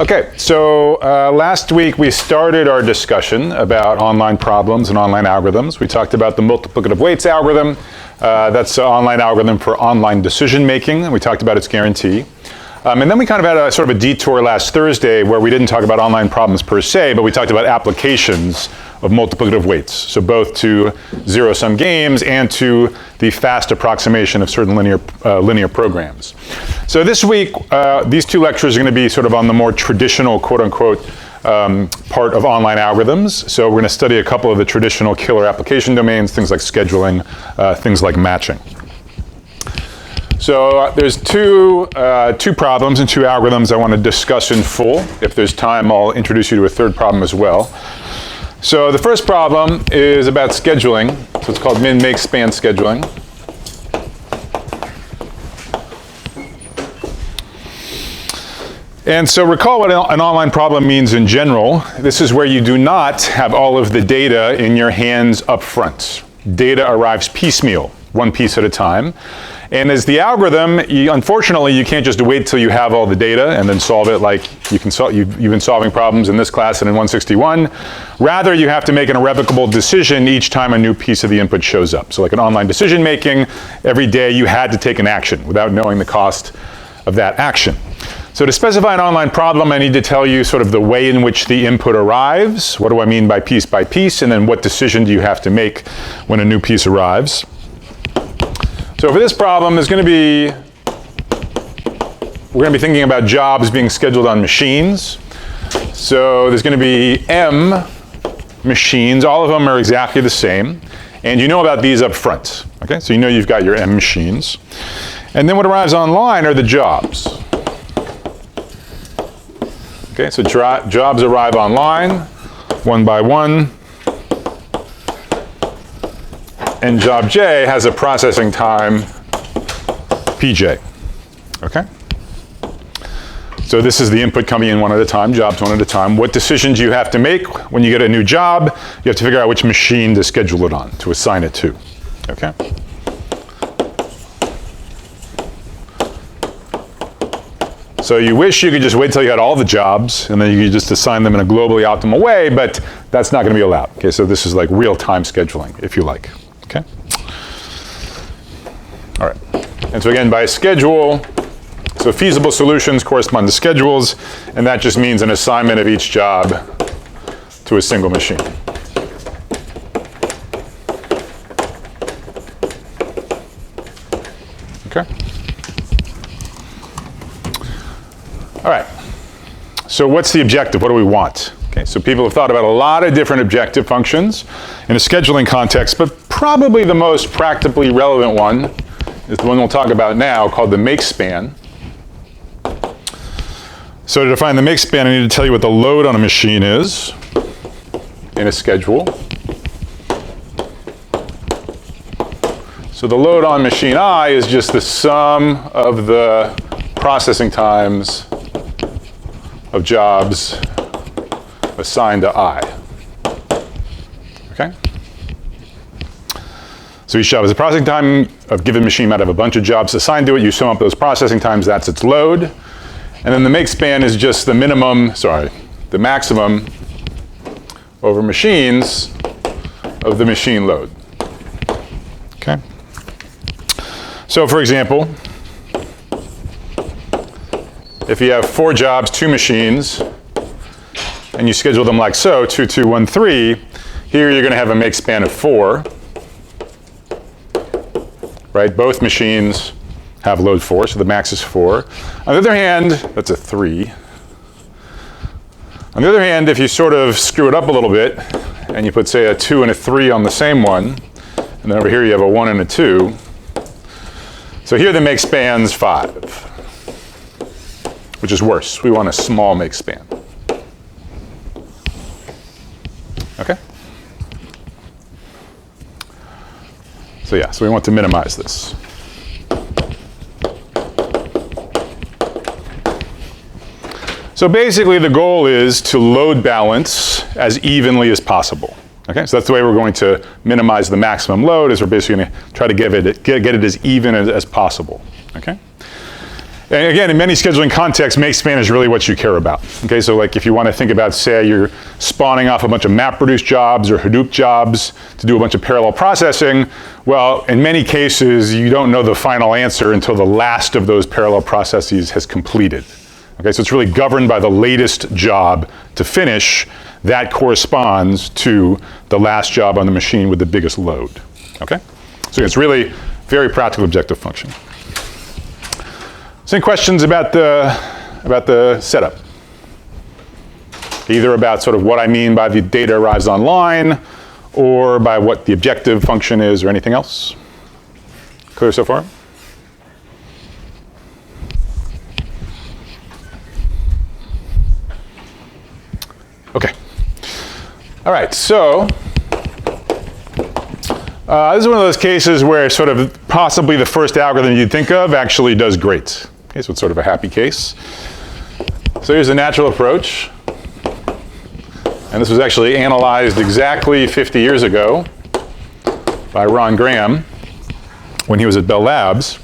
Okay, so last week we started our discussion about online problems and online algorithms. We talked about the multiplicative weights algorithm. That's an online algorithm for online decision making, and we talked about its guarantee. And then we kind of had a sort of a detour last Thursday where we didn't talk about online problems per se, but we talked about applications of multiplicative weights. So both to zero-sum games and to the fast approximation of certain linear programs. So this week, these two lectures are going to be sort of on the more traditional, quote-unquote, part of online algorithms. So we're going to study a couple of the traditional killer application domains, things like scheduling, things like matching. So there's two problems and two algorithms I want to discuss in full. If there's time, I'll introduce you to a third problem as well. So the first problem is about scheduling. So it's called min-makespan scheduling. And so recall what an online problem means in general. This is where you do not have all of the data in your hands up front. Data arrives piecemeal, one piece at a time. And as the algorithm, unfortunately, you can't just wait till you have all the data and then solve it like you've been solving problems in this class and in 161. Rather, you have to make an irrevocable decision each time a new piece of the input shows up. So like an online decision making, every day you had to take an action without knowing the cost of that action. So to specify an online problem, I need to tell you sort of the way in which the input arrives. What do I mean by piece? And then what decision do you have to make when a new piece arrives? So for this problem, we're going to be thinking about jobs being scheduled on machines. So there's going to be M machines. All of them are exactly the same. And you know about these up front. Okay, so you know you've got your M machines. And then what arrives online are the jobs. Okay, so jobs arrive online, one by one. And job J has a processing time Pj. Okay? So this is the input coming in one at a time, jobs one at a time. What decisions you have to make when you get a new job? You have to figure out which machine to schedule it on, to assign it to. Okay? So you wish you could just wait till you had all the jobs and then you could just assign them in a globally optimal way, but that's not going to be allowed. Okay, so this is like real-time scheduling, if you like. Okay? All right. And so again, by schedule, so feasible solutions correspond to schedules, and that just means an assignment of each job to a single machine. Okay? All right. So what's the objective? What do we want? Okay, so people have thought about a lot of different objective functions in a scheduling context, but probably the most practically relevant one is the one we'll talk about now, called the makespan. So to define the makespan, I need to tell you what the load on a machine is in a schedule. So the load on machine I is just the sum of the processing times of jobs assigned to I. Okay? So each job is a processing time of given machine might have a bunch of jobs assigned to it. You sum up those processing times, that's its load. And then the makespan is just the the maximum over machines of the machine load. Okay? So for example, if you have 4 jobs, 2 machines, and you schedule them like so, 2, 2, 1, 3, here you're going to have a makespan of 4. Right? Both machines have load 4, so the max is 4. On the other hand, that's a 3. On the other hand, if you sort of screw it up a little bit, and you put, say, a 2 and a 3 on the same one, and then over here you have a 1 and a 2, so here the makespan's 5, which is worse. We want a small makespan. Okay? So yeah, so we want to minimize this. So basically the goal is to load balance as evenly as possible. Okay, so that's the way we're going to minimize the maximum load, is we're basically going to try to get it as even as possible. Okay? And again, in many scheduling contexts, Makespan is really what you care about. Okay, so like if you want to think about, say, you're spawning off a bunch of MapReduce jobs or Hadoop jobs to do a bunch of parallel processing, well, in many cases, you don't know the final answer until the last of those parallel processes has completed. Okay, so it's really governed by the latest job to finish. That corresponds to the last job on the machine with the biggest load. Okay, so it's really very practical objective function. So any questions about the setup? Either about sort of what I mean by the data arrives online, or by what the objective function is, or anything else? Clear so far? Okay. All right, so this is one of those cases where sort of possibly the first algorithm you'd think of actually does great. Okay, so it's sort of a happy case. So here's a natural approach. And this was actually analyzed exactly 50 years ago by Ron Graham when he was at Bell Labs.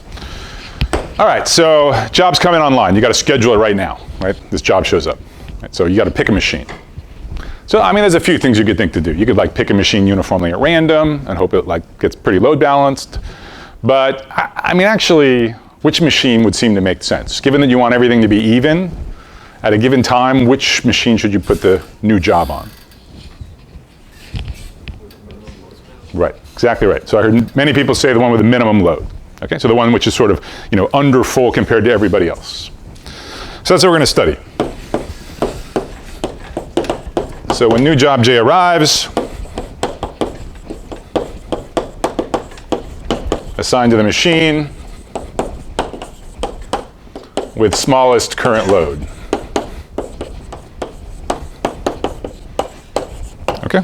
All right, so jobs come in online. You got to schedule it right now, right? This job shows up. Right? So you got to pick a machine. So, I mean, there's a few things you could think to do. You could like pick a machine uniformly at random and hope it like gets pretty load balanced. But I mean, actually, which machine would seem to make sense? Given that you want everything to be even at a given time, which machine should you put the new job on? Right, exactly right. So I heard many people say the one with the minimum load. Okay, so the one which is sort of, you know, under full compared to everybody else. So that's what we're going to study. So when new job J arrives, assigned to the machine with smallest current load. Okay?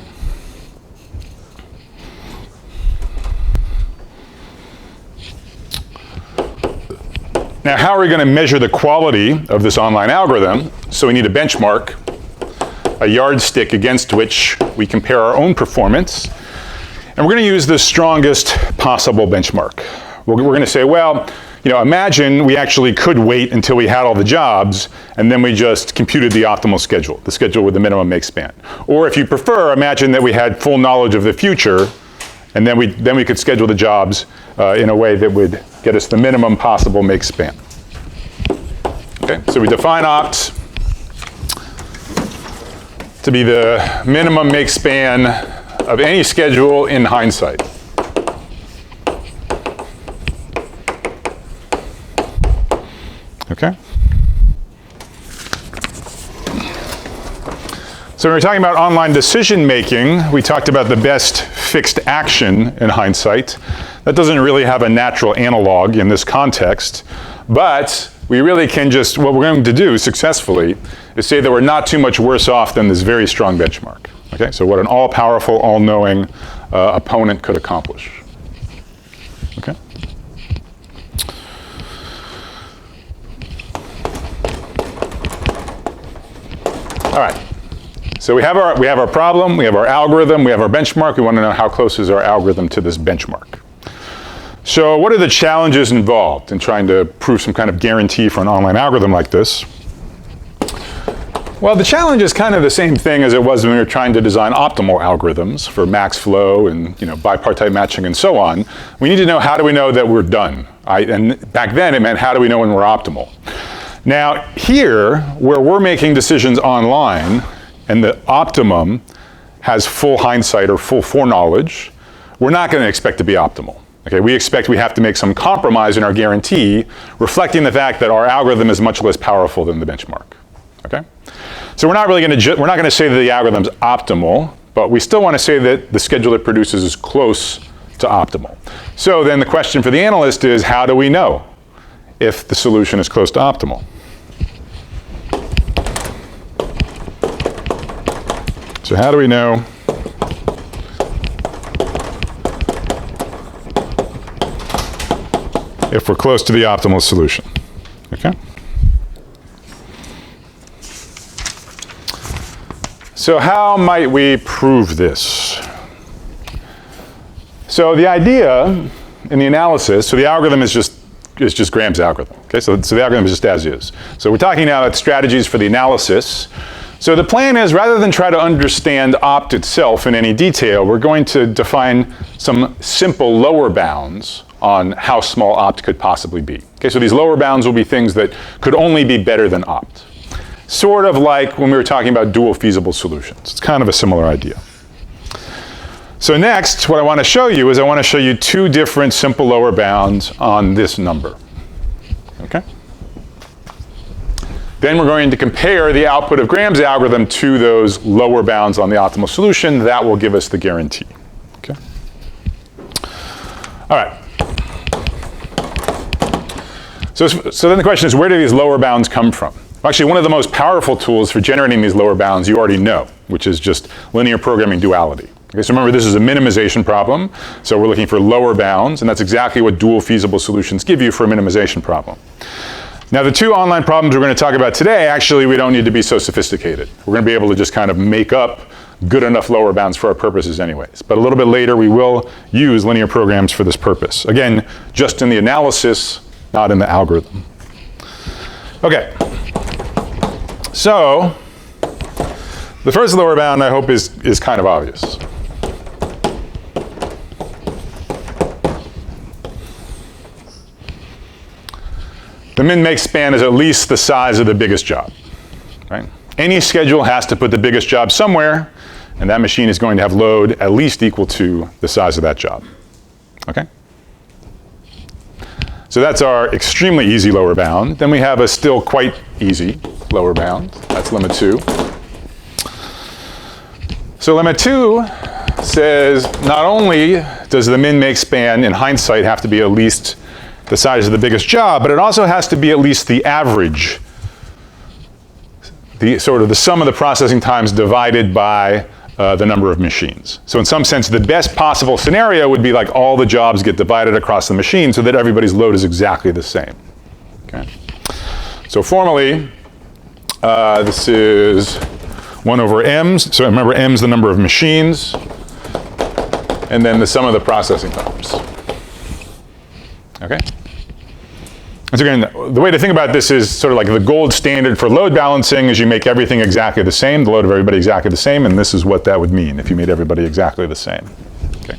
Now, how are we going to measure the quality of this online algorithm? So we need a benchmark, a yardstick against which we compare our own performance. And we're going to use the strongest possible benchmark. We're going to say, well, you know, imagine we actually could wait until we had all the jobs, and then we just computed the optimal schedule, the schedule with the minimum Makespan. Or if you prefer, imagine that we had full knowledge of the future, and then we could schedule the jobs in a way that would get us the minimum possible Makespan. Okay, so we define opt to be the minimum Makespan of any schedule in hindsight. Okay? So when we're talking about online decision making, we talked about the best fixed action in hindsight. That doesn't really have a natural analog in this context, but we really can just, what we're going to do successfully is say that we're not too much worse off than this very strong benchmark. Okay, so what an all-powerful, all-knowing opponent could accomplish. Okay? All right. So we have our problem, we have our algorithm, we have our benchmark. We want to know how close is our algorithm to this benchmark. So what are the challenges involved in trying to prove some kind of guarantee for an online algorithm like this? Well, the challenge is kind of the same thing as it was when we were trying to design optimal algorithms for max flow and, you know, bipartite matching and so on. We need to know, how do we know that we're done? And back then it meant, how do we know when we're optimal? Now here, where we're making decisions online and the optimum has full hindsight or full foreknowledge, we're not going to expect to be optimal. Okay, we expect we have to make some compromise in our guarantee, reflecting the fact that our algorithm is much less powerful than the benchmark. Okay, so we're not really going to say that the algorithm's optimal, but we still want to say that the schedule it produces is close to optimal. So then the question for the analyst is, how do we know if the solution is close to optimal? So how do we know if we're close to the optimal solution? Okay. So how might we prove this? So the idea in the analysis, so the algorithm is just just Graham's algorithm. Okay, so the algorithm is just as is. So we're talking now about strategies for the analysis. So the plan is, rather than try to understand opt itself in any detail, we're going to define some simple lower bounds on how small opt could possibly be. Okay, so these lower bounds will be things that could only be better than opt. Sort of like when we were talking about dual feasible solutions. It's kind of a similar idea. So next, what I want to show you is I want to show you two different simple lower bounds on this number. Okay? Then we're going to compare the output of Graham's algorithm to those lower bounds on the optimal solution. That will give us the guarantee. Okay? All right. So then the question is, where do these lower bounds come from? Actually, one of the most powerful tools for generating these lower bounds you already know, which is just linear programming duality. Okay, so remember, this is a minimization problem, so we're looking for lower bounds, and that's exactly what dual feasible solutions give you for a minimization problem. Now, the two online problems we're going to talk about today, actually, we don't need to be so sophisticated. We're going to be able to just kind of make up good enough lower bounds for our purposes anyways. But a little bit later, we will use linear programs for this purpose. Again, just in the analysis, not in the algorithm. Okay. So, the first lower bound, I hope, is kind of obvious. The min-max span is at least the size of the biggest job, right? Any schedule has to put the biggest job somewhere, and that machine is going to have load at least equal to the size of that job, okay? So that's our extremely easy lower bound. Then we have a still quite easy lower bound. That's limit 2. So limit 2 says not only does the min-max span in hindsight have to be at least the size of the biggest job, but it also has to be at least the average, the sort of the sum of the processing times divided by the number of machines. So in some sense, the best possible scenario would be like all the jobs get divided across the machine so that everybody's load is exactly the same. Okay. So formally, this is 1 over m's. So remember, m's the number of machines, and then the sum of the processing times. Okay? And so again, the way to think about this is sort of like the gold standard for load balancing is you make everything exactly the same, the load of everybody exactly the same, and this is what that would mean if you made everybody exactly the same. Okay?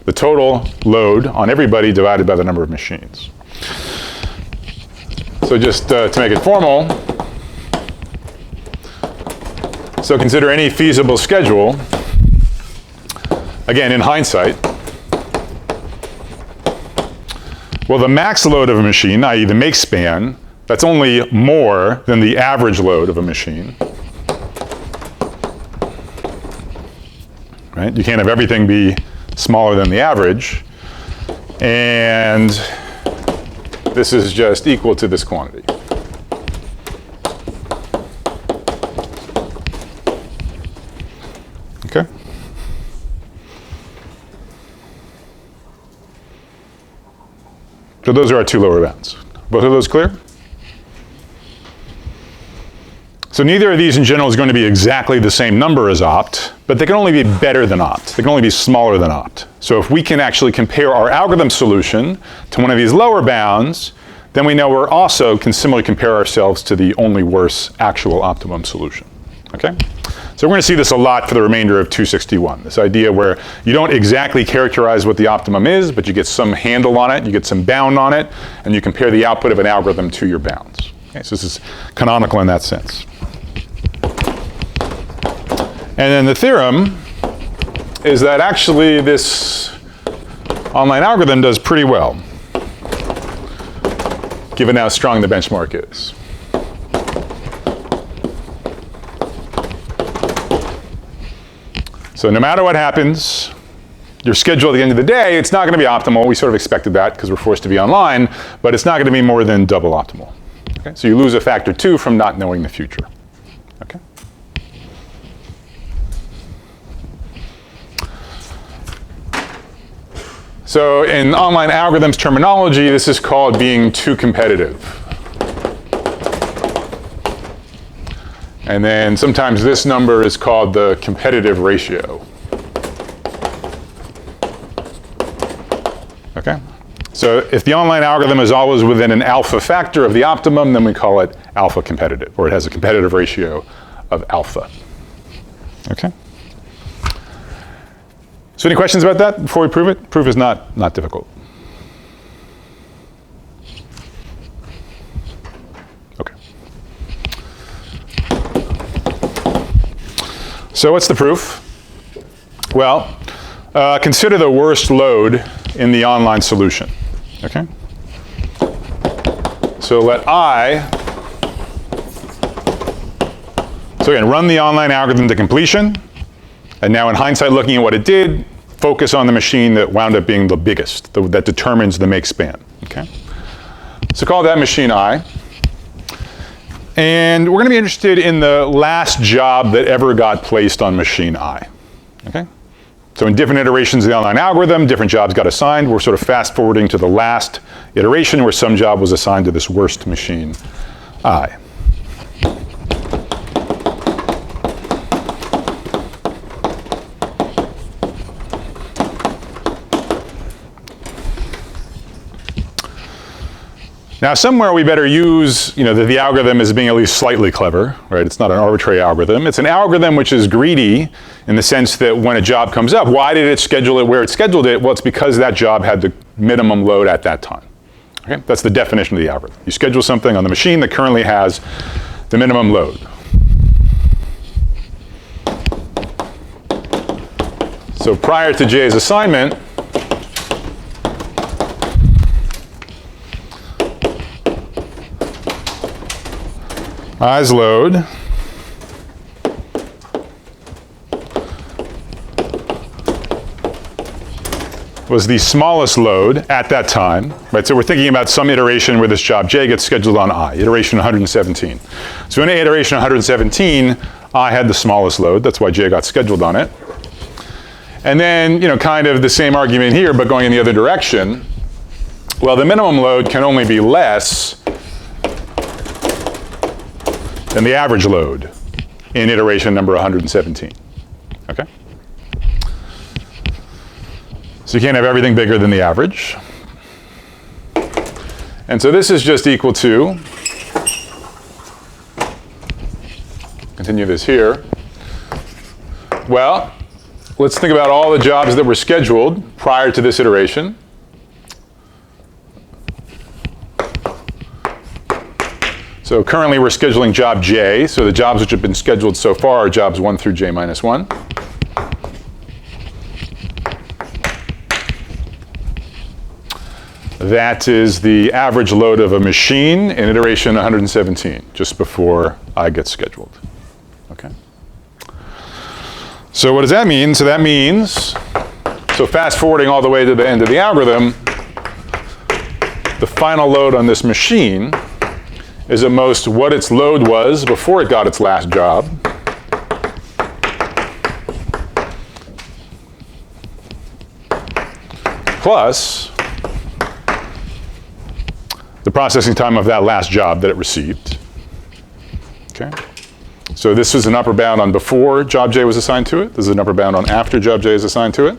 The total load on everybody divided by the number of machines. So just to make it formal, so consider any feasible schedule, again in hindsight. Well, the max load of a machine, i.e. the make span, that's only more than the average load of a machine. Right? You can't have everything be smaller than the average. And this is just equal to this quantity. Okay? So those are our two lower bounds. Both of those clear? So neither of these in general is going to be exactly the same number as opt, but they can only be better than opt. They can only be smaller than opt. So if we can actually compare our algorithm solution to one of these lower bounds, then we know we're also can similarly compare ourselves to the only worse actual optimum solution. Okay? So we're going to see this a lot for the remainder of 261, this idea where you don't exactly characterize what the optimum is, but you get some handle on it, you get some bound on it, and you compare the output of an algorithm to your bounds. Okay, so this is canonical in that sense. And then the theorem is that actually this online algorithm does pretty well, given how strong the benchmark is. So no matter what happens, your schedule at the end of the day, it's not going to be optimal. We sort of expected that because we're forced to be online, but it's not going to be more than double optimal. Okay? So you lose a factor 2 from not knowing the future. Okay? So in online algorithms terminology, this is called being too competitive. And then sometimes this number is called the competitive ratio. Okay? So if the online algorithm is always within an alpha factor of the optimum, then we call it alpha competitive, or it has a competitive ratio of alpha. Okay? So any questions about that before we prove it? Proof is not difficult. Okay. So what's the proof? Well, consider the worst load in the online solution. Okay? So let I, so again, run the online algorithm to completion. And now in hindsight, looking at what it did, focus on the machine that wound up being the biggest, that determines the make span. Okay? So call that machine I. And we're going to be interested in the last job that ever got placed on machine I. Okay? So in different iterations of the online algorithm, different jobs got assigned. We're sort of fast forwarding to the last iteration where some job was assigned to this worst machine I. Now somewhere we better use, the algorithm as being at least slightly clever, right? It's not an arbitrary algorithm. It's an algorithm which is greedy in the sense that when a job comes up, why did it schedule it where it scheduled it? Well, it's because that job had the minimum load at that time. Okay? That's the definition of the algorithm. You schedule something on the machine that currently has the minimum load. So prior to J's assignment, I's load was the smallest load at that time, right? So we're thinking about some iteration where this job J gets scheduled on I, iteration 117. So in iteration 117, I had the smallest load. That's why J got scheduled on it. And then, kind of the same argument here, but going in the other direction. Well, the minimum load can only be less than the average load in iteration number 117. Okay? So you can't have everything bigger than the average. And so this is just equal to, continue this here. Well, let's think about all the jobs that were scheduled prior to this iteration. So currently we're scheduling job J. So the jobs which have been scheduled so far are jobs 1 through J minus 1. That is the average load of a machine in iteration 117, just before I get scheduled. Okay. So what does that mean? So that means, so fast forwarding all the way to the end of the algorithm, the final load on this machine is at most what its load was before it got its last job, plus the processing time of that last job that it received. Okay? So this is an upper bound on before job J was assigned to it. This is an upper bound on after job J is assigned to it.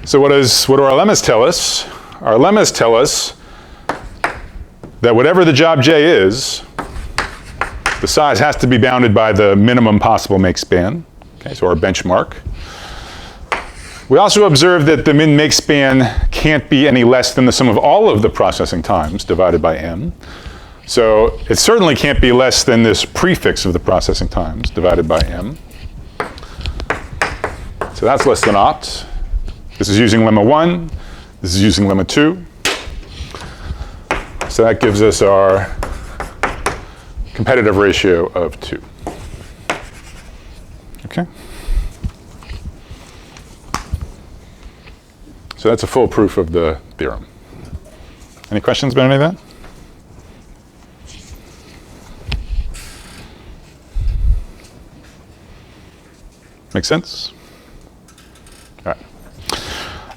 So what do our lemmas tell us? Our lemmas tell us that whatever the job J is, the size has to be bounded by the minimum possible make span. Okay, so our benchmark. We also observe that the min make span can't be any less than the sum of all of the processing times divided by m. So it certainly can't be less than this prefix of the processing times divided by m. So that's less than opt. This is using lemma 1. This is using lemma 2. So that gives us our competitive ratio of 2. Okay? So that's a full proof of the theorem. Any questions about any of that? Make sense? All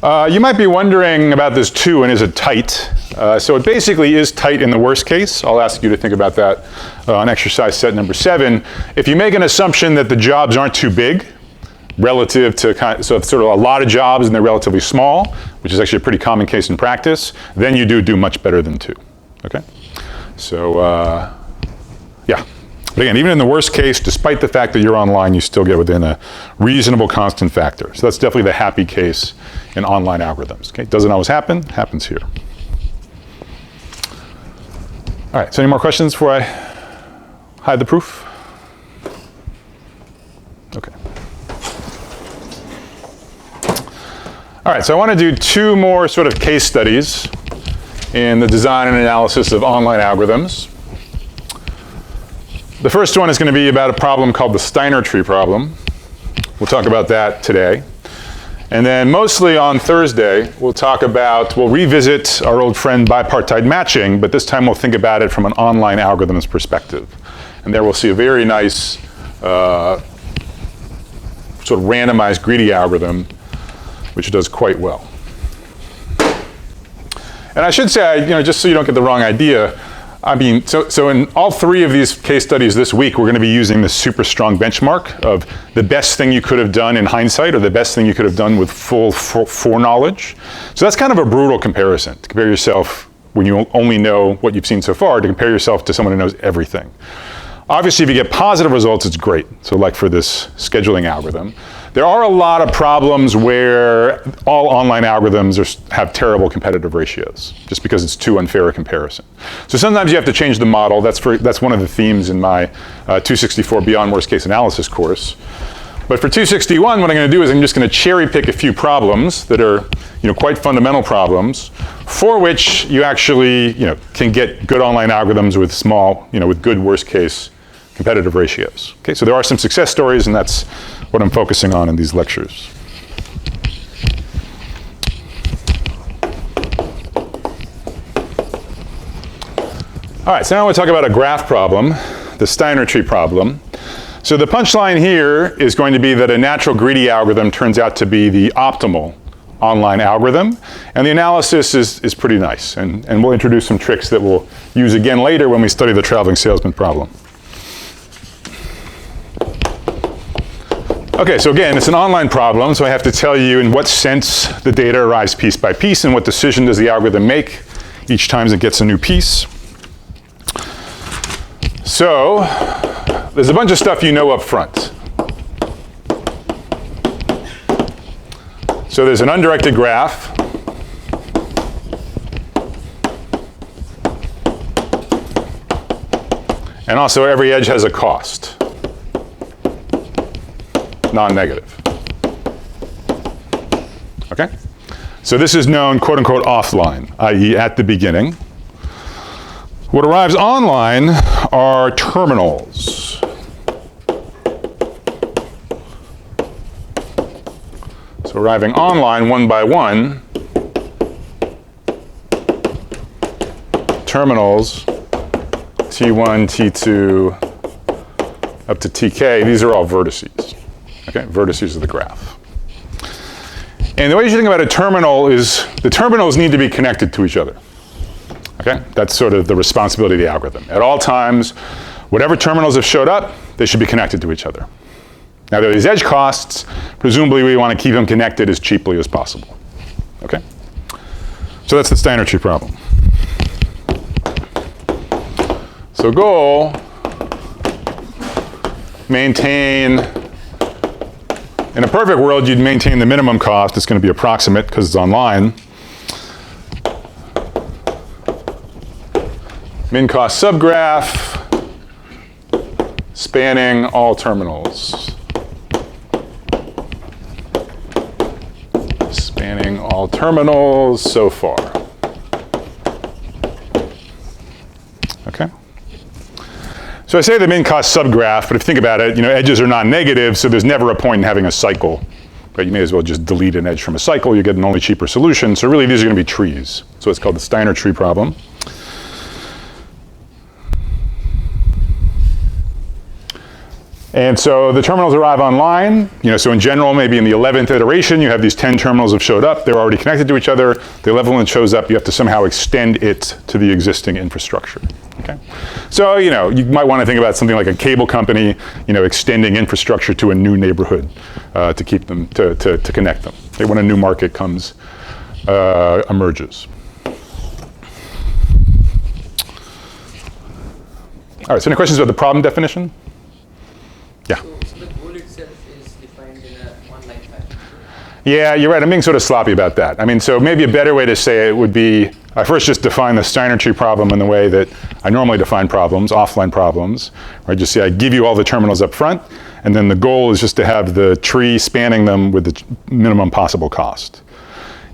right. You might be wondering about this 2 and is it tight? So it basically is tight in the worst case. I'll ask you to think about that on exercise set number 7. If you make an assumption that the jobs aren't too big, relative to, so if sort of a lot of jobs and they're relatively small, which is actually a pretty common case in practice, then you do much better than 2, okay? So, yeah. But again, even in the worst case, despite the fact that you're online, you still get within a reasonable constant factor. So that's definitely the happy case in online algorithms, okay? Doesn't always happen, happens here. All right, so any more questions before I hide the proof? Okay. All right, so I want to do 2 more sort of case studies in the design and analysis of online algorithms. The first one is going to be about a problem called the Steiner tree problem. We'll talk about that today. And then mostly on Thursday, we'll revisit our old friend bipartite matching, but this time we'll think about it from an online algorithms perspective. And there we'll see a very nice sort of randomized greedy algorithm, which does quite well. And I should say, just so you don't get the wrong idea, I mean, so in all 3 of these case studies this week, we're going to be using the super strong benchmark of the best thing you could have done in hindsight or the best thing you could have done with full foreknowledge. So that's kind of a brutal comparison, to compare yourself when you only know what you've seen so far, to compare yourself to someone who knows everything. Obviously, if you get positive results, it's great. So like for this scheduling algorithm. There are a lot of problems where all online algorithms have terrible competitive ratios, just because it's too unfair a comparison. So sometimes you have to change the model. That's one of the themes in my 264 Beyond Worst Case Analysis course. But for 261, what I'm going to do is I'm just going to cherry pick a few problems that are quite fundamental problems, for which you actually can get good online algorithms with with good worst case competitive ratios. Okay, so there are some success stories, and that's what I'm focusing on in these lectures. All right, so now I want to talk about a graph problem, the Steiner tree problem. So the punchline here is going to be that a natural greedy algorithm turns out to be the optimal online algorithm, and the analysis is pretty nice. And we'll introduce some tricks that we'll use again later when we study the traveling salesman problem. Okay, so again, it's an online problem, so I have to tell you in what sense the data arrives piece by piece and what decision does the algorithm make each time it gets a new piece. So there's a bunch of stuff you know up front. So there's an undirected graph. And also every edge has a cost. Non-negative. Okay? So this is known, quote unquote, offline, i.e. at the beginning. What arrives online are terminals. So arriving online one by one, terminals, T1, T2, up to TK, these are all vertices. Okay, vertices of the graph. And the way you should think about a terminal is the terminals need to be connected to each other. Okay, that's sort of the responsibility of the algorithm. At all times, whatever terminals have showed up, they should be connected to each other. Now there are these edge costs. Presumably we want to keep them connected as cheaply as possible. Okay? So that's the Steiner tree problem. So goal, maintain, in a perfect world you'd maintain the minimum cost. It's going to be approximate because it's online. Min cost subgraph, spanning all terminals. Spanning all terminals so far. Okay? So I say the min cost subgraph, but if you think about it, edges are non-negative, so there's never a point in having a cycle. Right? You may as well just delete an edge from a cycle. You get an only cheaper solution. So really these are going to be trees. So it's called the Steiner tree problem. And so the terminals arrive online. So in general, maybe in the 11th iteration, you have these 10 terminals have showed up. They're already connected to each other. The 11th one shows up. You have to somehow extend it to the existing infrastructure. Okay. So you might want to think about something like a cable company, extending infrastructure to a new neighborhood to keep them to connect them. Okay, when a new market emerges. All right. So any questions about the problem definition? Yeah. So the goal itself is defined in a one-line fashion. Yeah, you're right. I'm being sort of sloppy about that. So maybe a better way to say it would be, I first just define the Steiner tree problem in the way that I normally define problems, offline problems, where I just say I give you all the terminals up front, and then the goal is just to have the tree spanning them with the minimum possible cost.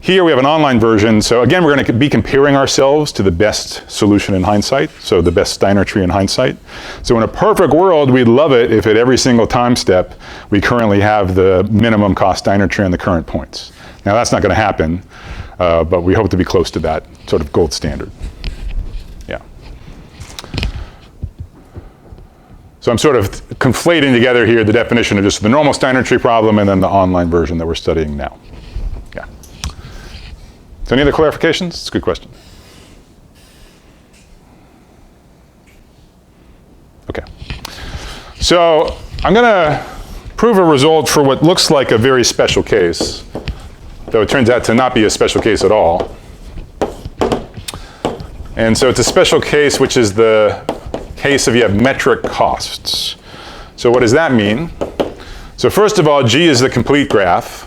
Here we have an online version, so again, we're going to be comparing ourselves to the best solution in hindsight, so the best Steiner tree in hindsight. So in a perfect world, we'd love it if at every single time step, we currently have the minimum cost Steiner tree on the current points. Now that's not going to happen, but we hope to be close to that sort of gold standard. Yeah. So I'm sort of conflating together here the definition of just the normal Steiner tree problem and then the online version that we're studying now. So any other clarifications? It's a good question. Okay. So I'm going to prove a result for what looks like a very special case, though it turns out to not be a special case at all. And so it's a special case, which is the case if you have metric costs. So what does that mean? So first of all, G is the complete graph.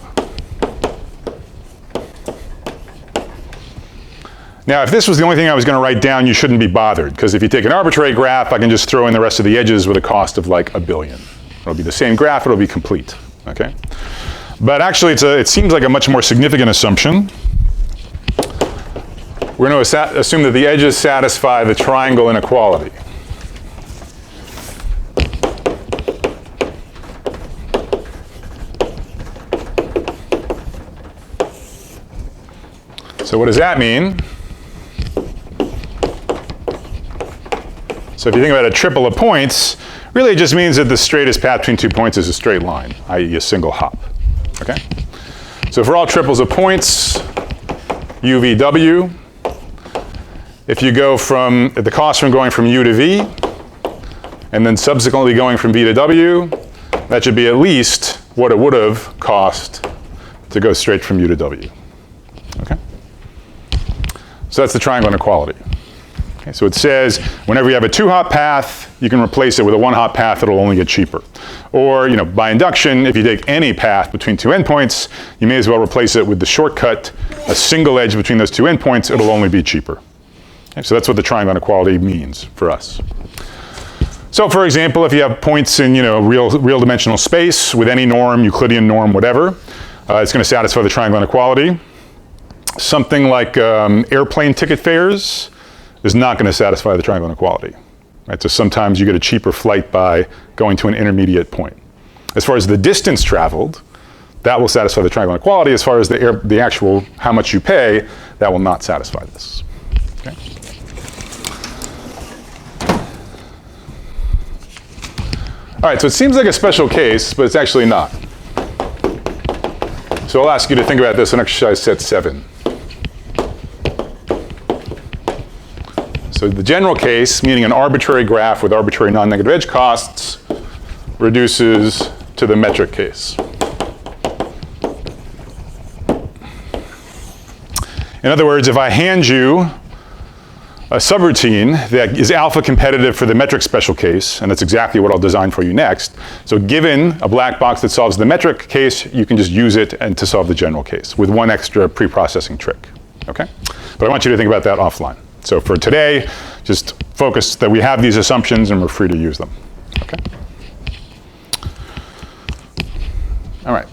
Now, if this was the only thing I was going to write down, you shouldn't be bothered, because if you take an arbitrary graph, I can just throw in the rest of the edges with a cost of like 1 billion. It'll be the same graph, it'll be complete, okay? But actually, it seems like a much more significant assumption. We're going to assume that the edges satisfy the triangle inequality. So what does that mean? So if you think about a triple of points, really it just means that the straightest path between 2 points is a straight line, i.e. a single hop, okay? So for all triples of points, UVW, if you go from, the cost from going from U to V, and then subsequently going from V to W, that should be at least what it would have cost to go straight from U to W, okay? So that's the triangle inequality. Okay, so it says whenever you have a 2-hop path, you can replace it with a 1-hop path that'll only get cheaper. Or, by induction, if you take any path between 2 endpoints, you may as well replace it with the shortcut, a single edge between those 2 endpoints, it'll only be cheaper. Okay, so that's what the triangle inequality means for us. So for example, if you have points in real dimensional space with any norm, Euclidean norm, whatever, it's going to satisfy the triangle inequality. Something like airplane ticket fares is not going to satisfy the triangle inequality. Right? So sometimes you get a cheaper flight by going to an intermediate point. As far as the distance traveled, that will satisfy the triangle inequality. As far as the actual how much you pay, that will not satisfy this. Okay? All right, so it seems like a special case, but it's actually not. So I'll ask you to think about this in exercise set 7. So the general case, meaning an arbitrary graph with arbitrary non-negative edge costs, reduces to the metric case. In other words, if I hand you a subroutine that is alpha competitive for the metric special case, and that's exactly what I'll design for you next. So given a black box that solves the metric case, you can just use it and to solve the general case with one extra pre-processing trick, okay? But I want you to think about that offline. So for today, just focus that we have these assumptions and we're free to use them, okay? All right.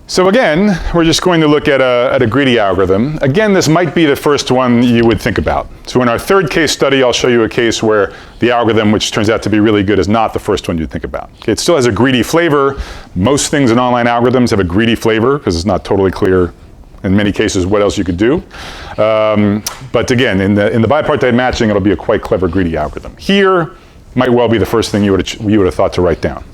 So again, we're just going to look at a greedy algorithm. Again, this might be the first one you would think about. So in our third case study, I'll show you a case where the algorithm, which turns out to be really good, is not the first one you'd think about. Okay, it still has a greedy flavor. Most things in online algorithms have a greedy flavor because it's not totally clear in many cases what else you could do. But again, in the bipartite matching, it'll be a quite clever greedy algorithm. Here might well be the first thing you would have thought to write down.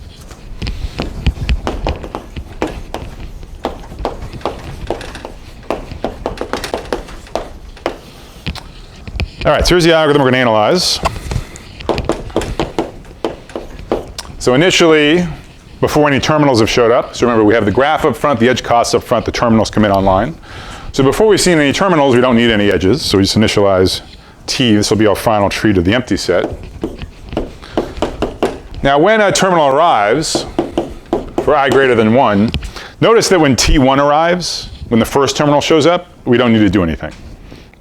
All right, so here's the algorithm we're going to analyze. So initially, before any terminals have showed up, so remember we have the graph up front, the edge costs up front, the terminals come in online. So before we've seen any terminals, we don't need any edges, so we just initialize t. This will be our final tree to the empty set. Now when a terminal arrives, for I greater than 1, notice that when t1 arrives, when the first terminal shows up, we don't need to do anything.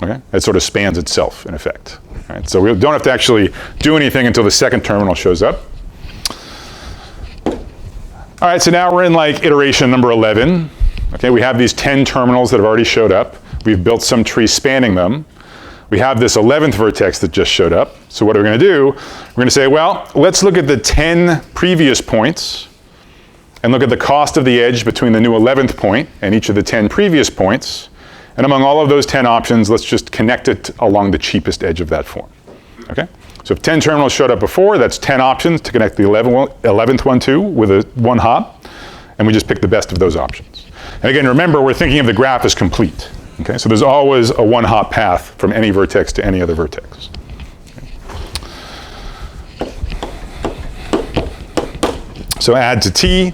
Okay? It sort of spans itself, in effect. Right? So we don't have to actually do anything until the second terminal shows up. All right, so now we're in like iteration number 11. Okay, we have these 10 terminals that have already showed up. We've built some tree spanning them. We have this 11th vertex that just showed up. So what are we going to do? We're going to say, well, let's look at the 10 previous points and look at the cost of the edge between the new 11th point and each of the 10 previous points. And among all of those 10 options, let's just connect it along the cheapest edge of that form. Okay? So if 10 terminals showed up before, that's 10 options to connect the 11th one to with a one hop. And we just pick the best of those options. And again, remember, we're thinking of the graph as complete. Okay? So there's always a one hop path from any vertex to any other vertex. Okay. So add to t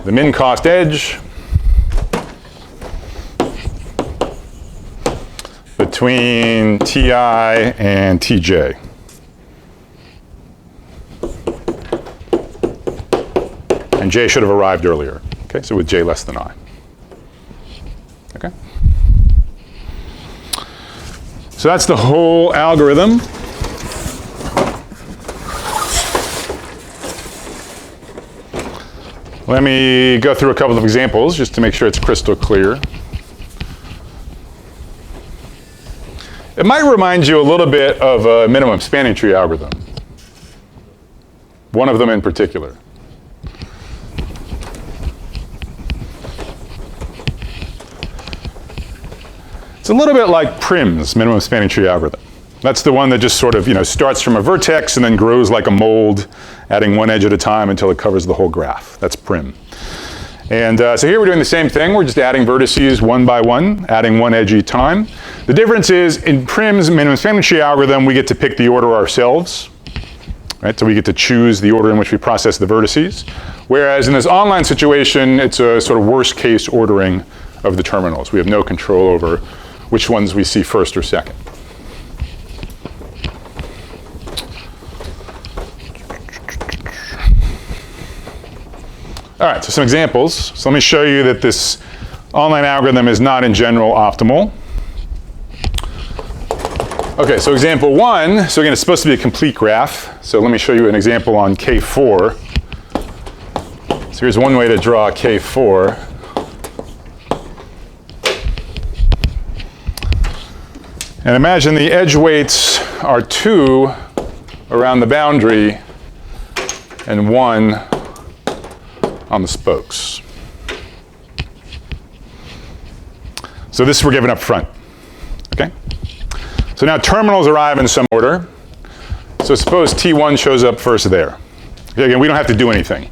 the min cost edge between ti and tj. And j should have arrived earlier. Okay, so with j less than I. Okay? So that's the whole algorithm. Let me go through a couple of examples just to make sure it's crystal clear. It might remind you a little bit of a minimum spanning tree algorithm. One of them in particular. It's a little bit like Prim's minimum spanning tree algorithm. That's the one that just sort of, starts from a vertex and then grows like a mold, adding one edge at a time until it covers the whole graph. That's Prim. And so here we're doing the same thing. We're just adding vertices one by one, adding one edge each time. The difference is in Prim's minimum spanning tree algorithm, we get to pick the order ourselves. Right? So we get to choose the order in which we process the vertices. Whereas in this online situation, it's a sort of worst case ordering of the terminals. We have no control over which ones we see first or second. All right, so some examples. So let me show you that this online algorithm is not in general optimal. Okay, so example 1. So again, it's supposed to be a complete graph. So let me show you an example on K4. So here's one way to draw K4. And imagine the edge weights are 2 around the boundary and 1 on the spokes. So this we're given up front. Okay? So now terminals arrive in some order. So suppose T1 shows up first there. Okay, again, we don't have to do anything.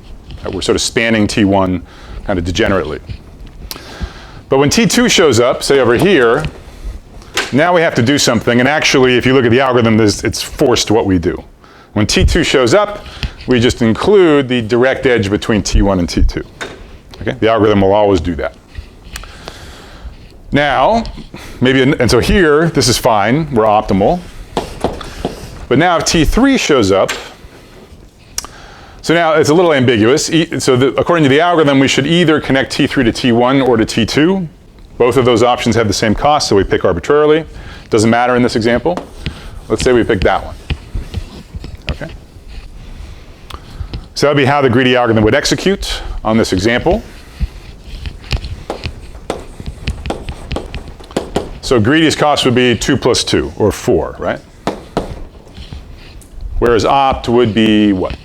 We're sort of spanning T1 kind of degenerately. But when T2 shows up, say over here, now we have to do something. And actually, if you look at the algorithm, it's forced what we do. When T2 shows up, we just include the direct edge between T1 and T2. Okay? The algorithm will always do that. Now, and so here, this is fine. We're optimal. But now if T3 shows up, so now it's a little ambiguous. So according to the algorithm, we should either connect T3 to T1 or to T2. Both of those options have the same cost, so we pick arbitrarily. Doesn't matter in this example. Let's say we pick that one. Okay. So that would be how the greedy algorithm would execute on this example. So greedy's cost would be 2 plus 2, or 4, right? Whereas opt would be what?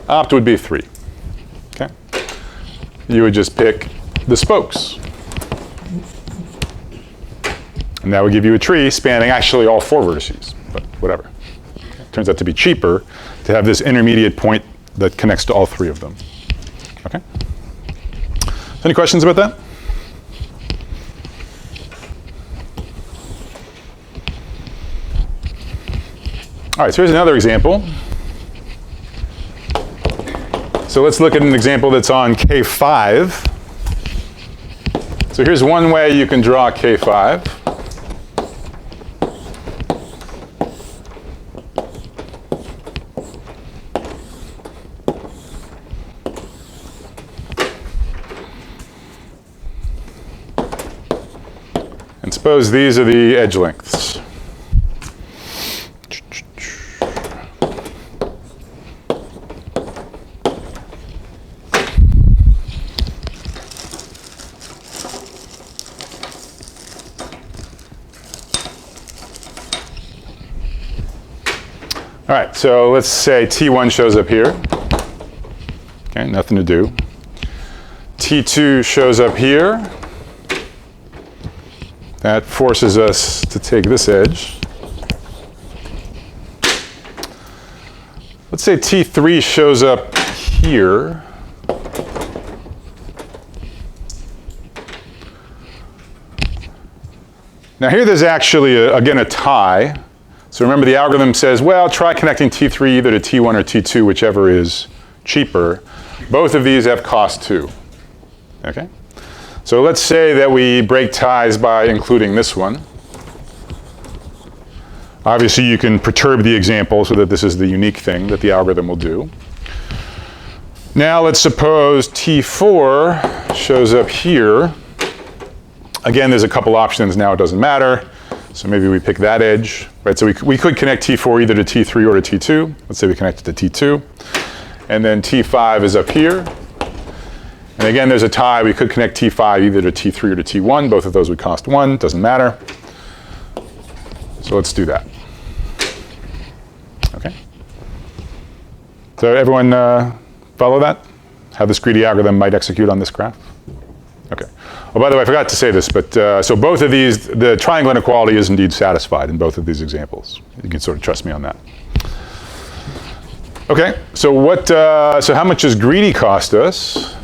Opt would be 3. Okay? You would just pick the spokes. And that would give you a tree spanning actually all 4 vertices, but whatever. Turns out to be cheaper to have this intermediate point that connects to all 3 of them. Okay? Any questions about that? All right, so here's another example. So let's look at an example that's on K5. So here's one way you can draw K5. And suppose these are the edge lengths. All right, so let's say T1 shows up here. Okay, nothing to do. T2 shows up here. That forces us to take this edge. Let's say T3 shows up here. Now here there's actually, again, a tie. So remember the algorithm says, well, try connecting T3 either to T1 or T2, whichever is cheaper. Both of these have cost 2. Okay? So let's say that we break ties by including this one. Obviously, you can perturb the example so that this is the unique thing that the algorithm will do. Now let's suppose T4 shows up here. Again, there's a couple options now, it doesn't matter. So maybe we pick that edge, right? So we could connect T4 either to T3 or to T2. Let's say we connect it to T2. And then T5 is up here. And again, there's a tie. We could connect T5 either to T3 or to T1. Both of those would cost 1. Doesn't matter. So let's do that. Okay. So everyone follow that? How this greedy algorithm might execute on this graph? Okay. Oh, by the way, I forgot to say this, but so both of these, the triangle inequality is indeed satisfied in both of these examples. You can sort of trust me on that. Okay, so what? So how much does greedy cost us?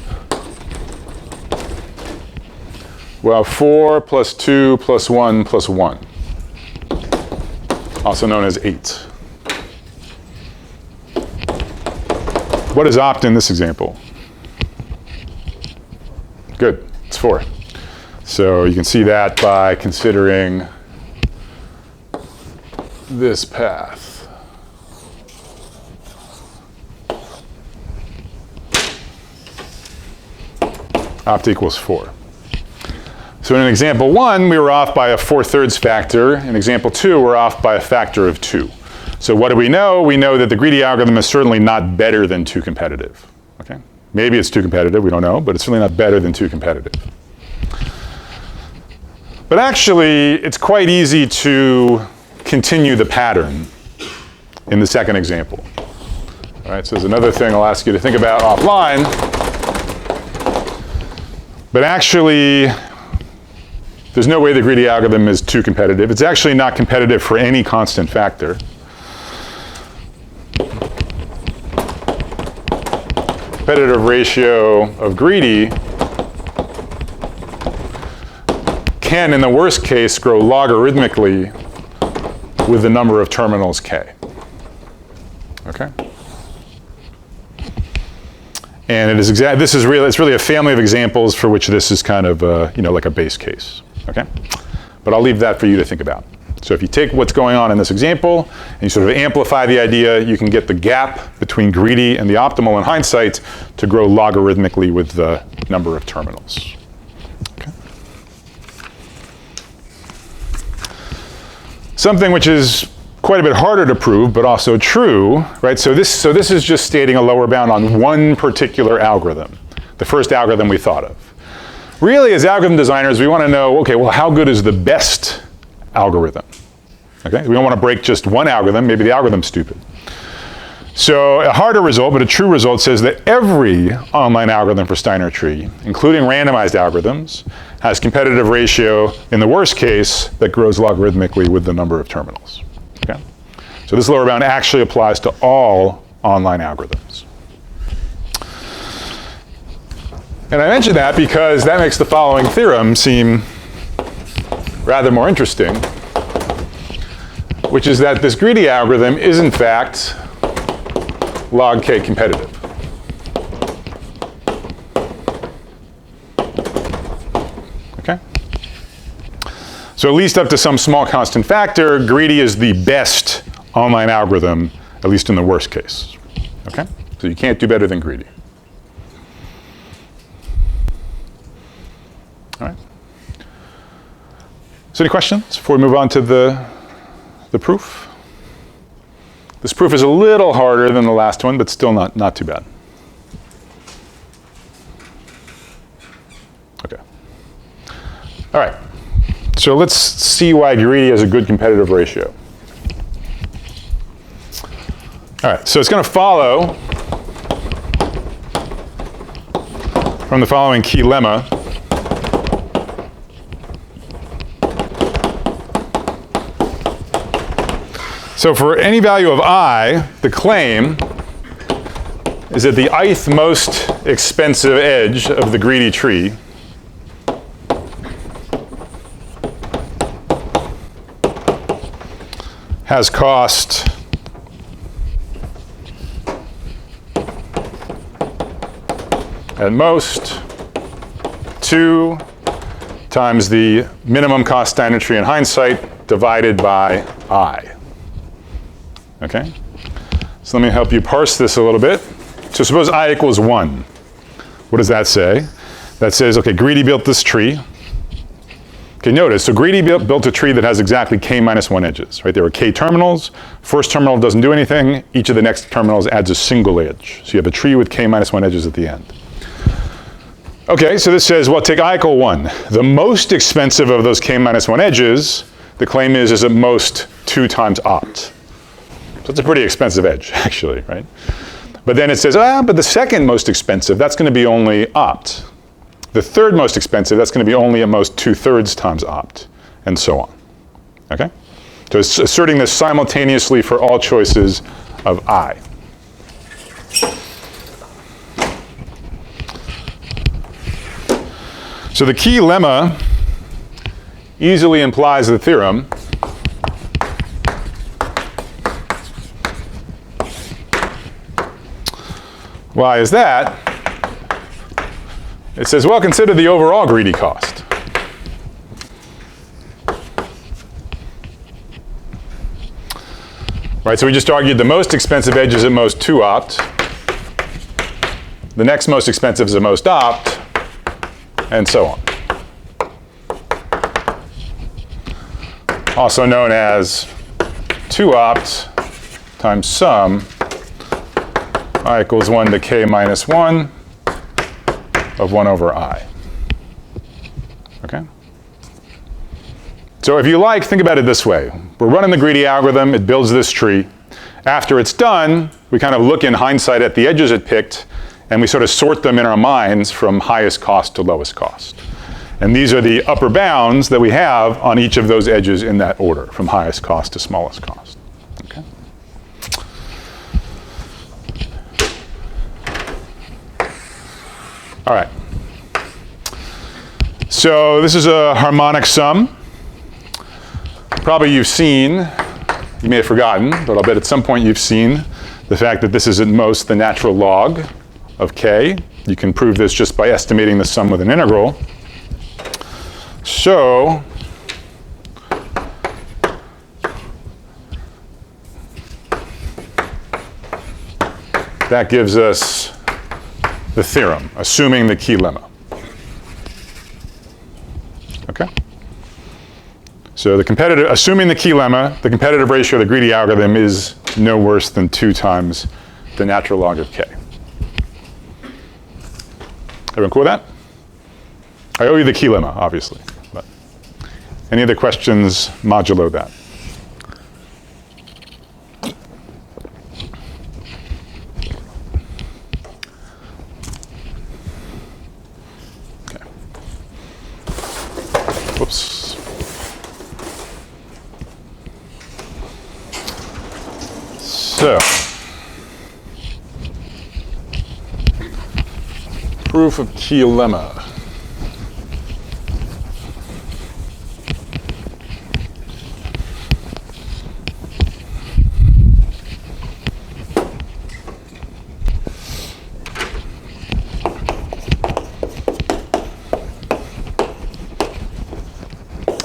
Well, 4 plus 2 plus 1 plus 1, also known as 8. What is opt in this example? Good, it's 4. So you can see that by considering this path. Opt equals 4. So in example 1, we were off by a 4/3 factor. In example 2, we're off by a factor of 2. So what do we know? We know that the greedy algorithm is certainly not better than too competitive. Okay? Maybe it's too competitive, we don't know, but it's certainly not better than too competitive. But actually, it's quite easy to continue the pattern in the second example. All right, so there's another thing I'll ask you to think about offline. But actually, there's no way the greedy algorithm is too competitive. It's actually not competitive for any constant factor. Competitive ratio of greedy can, in the worst case, grow logarithmically with the number of terminals k. Okay? And it is it's really a family of examples for which this is kind of like a base case. Okay? But I'll leave that for you to think about. So if you take what's going on in this example and you sort of amplify the idea, you can get the gap between greedy and the optimal in hindsight to grow logarithmically with the number of terminals. Okay. Something which is quite a bit harder to prove, but also true, right? So this is just stating a lower bound on one particular algorithm, the first algorithm we thought of. Really, as algorithm designers, we want to know, okay, well, how good is the best algorithm? Okay, we don't want to break just one algorithm. Maybe the algorithm's stupid. So a harder result, but a true result, says that every online algorithm for Steiner tree, including randomized algorithms, has competitive ratio in the worst case that grows logarithmically with the number of terminals. Okay? So this lower bound actually applies to all online algorithms. And I mention that because that makes the following theorem seem rather more interesting, which is that this greedy algorithm is in fact log k competitive. Okay? So at least up to some small constant factor, greedy is the best online algorithm, at least in the worst case. Okay? So you can't do better than greedy. All right. So any questions before we move on to the proof? This proof is a little harder than the last one, but still not too bad. Okay. All right. So let's see why greedy has a good competitive ratio. All right. So it's going to follow from the following key lemma. So for any value of I, the claim is that the ith most expensive edge of the greedy tree has cost at most 2 times the minimum cost Steiner tree in hindsight divided by I. Okay? So let me help you parse this a little bit. So suppose I equals 1. What does that say? That says, okay, greedy built this tree. Okay, notice, so greedy built a tree that has exactly k minus 1 edges, right? There are k terminals. First terminal doesn't do anything. Each of the next terminals adds a single edge. So you have a tree with k minus 1 edges at the end. Okay, so this says, well, take I equal 1. The most expensive of those k minus 1 edges, the claim is at most 2 times opt. So it's a pretty expensive edge, actually, right? But then it says, but the second most expensive, that's going to be only opt. The third most expensive, that's going to be only at most 2/3 times opt, and so on. Okay? So it's asserting this simultaneously for all choices of I. So the key lemma easily implies the theorem Why is that? It says, well, consider the overall greedy cost. Right, so we just argued the most expensive edge is at most 2 opt. The next most expensive is at most opt, and so on. Also known as 2 opt times sum I equals 1 to k minus 1 of 1 over I. Okay? So if you like, think about it this way. We're running the greedy algorithm. It builds this tree. After it's done, we kind of look in hindsight at the edges it picked, and we sort of sort them in our minds from highest cost to lowest cost. And these are the upper bounds that we have on each of those edges in that order, from highest cost to smallest cost. Okay? All right. So this is a harmonic sum. Probably you've seen, you may have forgotten, but I'll bet at some point you've seen the fact that this is at most the natural log of k. You can prove this just by estimating the sum with an integral. So that gives us the theorem, assuming the key lemma. Okay? So assuming the key lemma, the competitive ratio of the greedy algorithm is no worse than 2 times the natural log of k. Everyone cool with that? I owe you the key lemma, obviously. But any other questions modulo that? Proof of Key Lemma.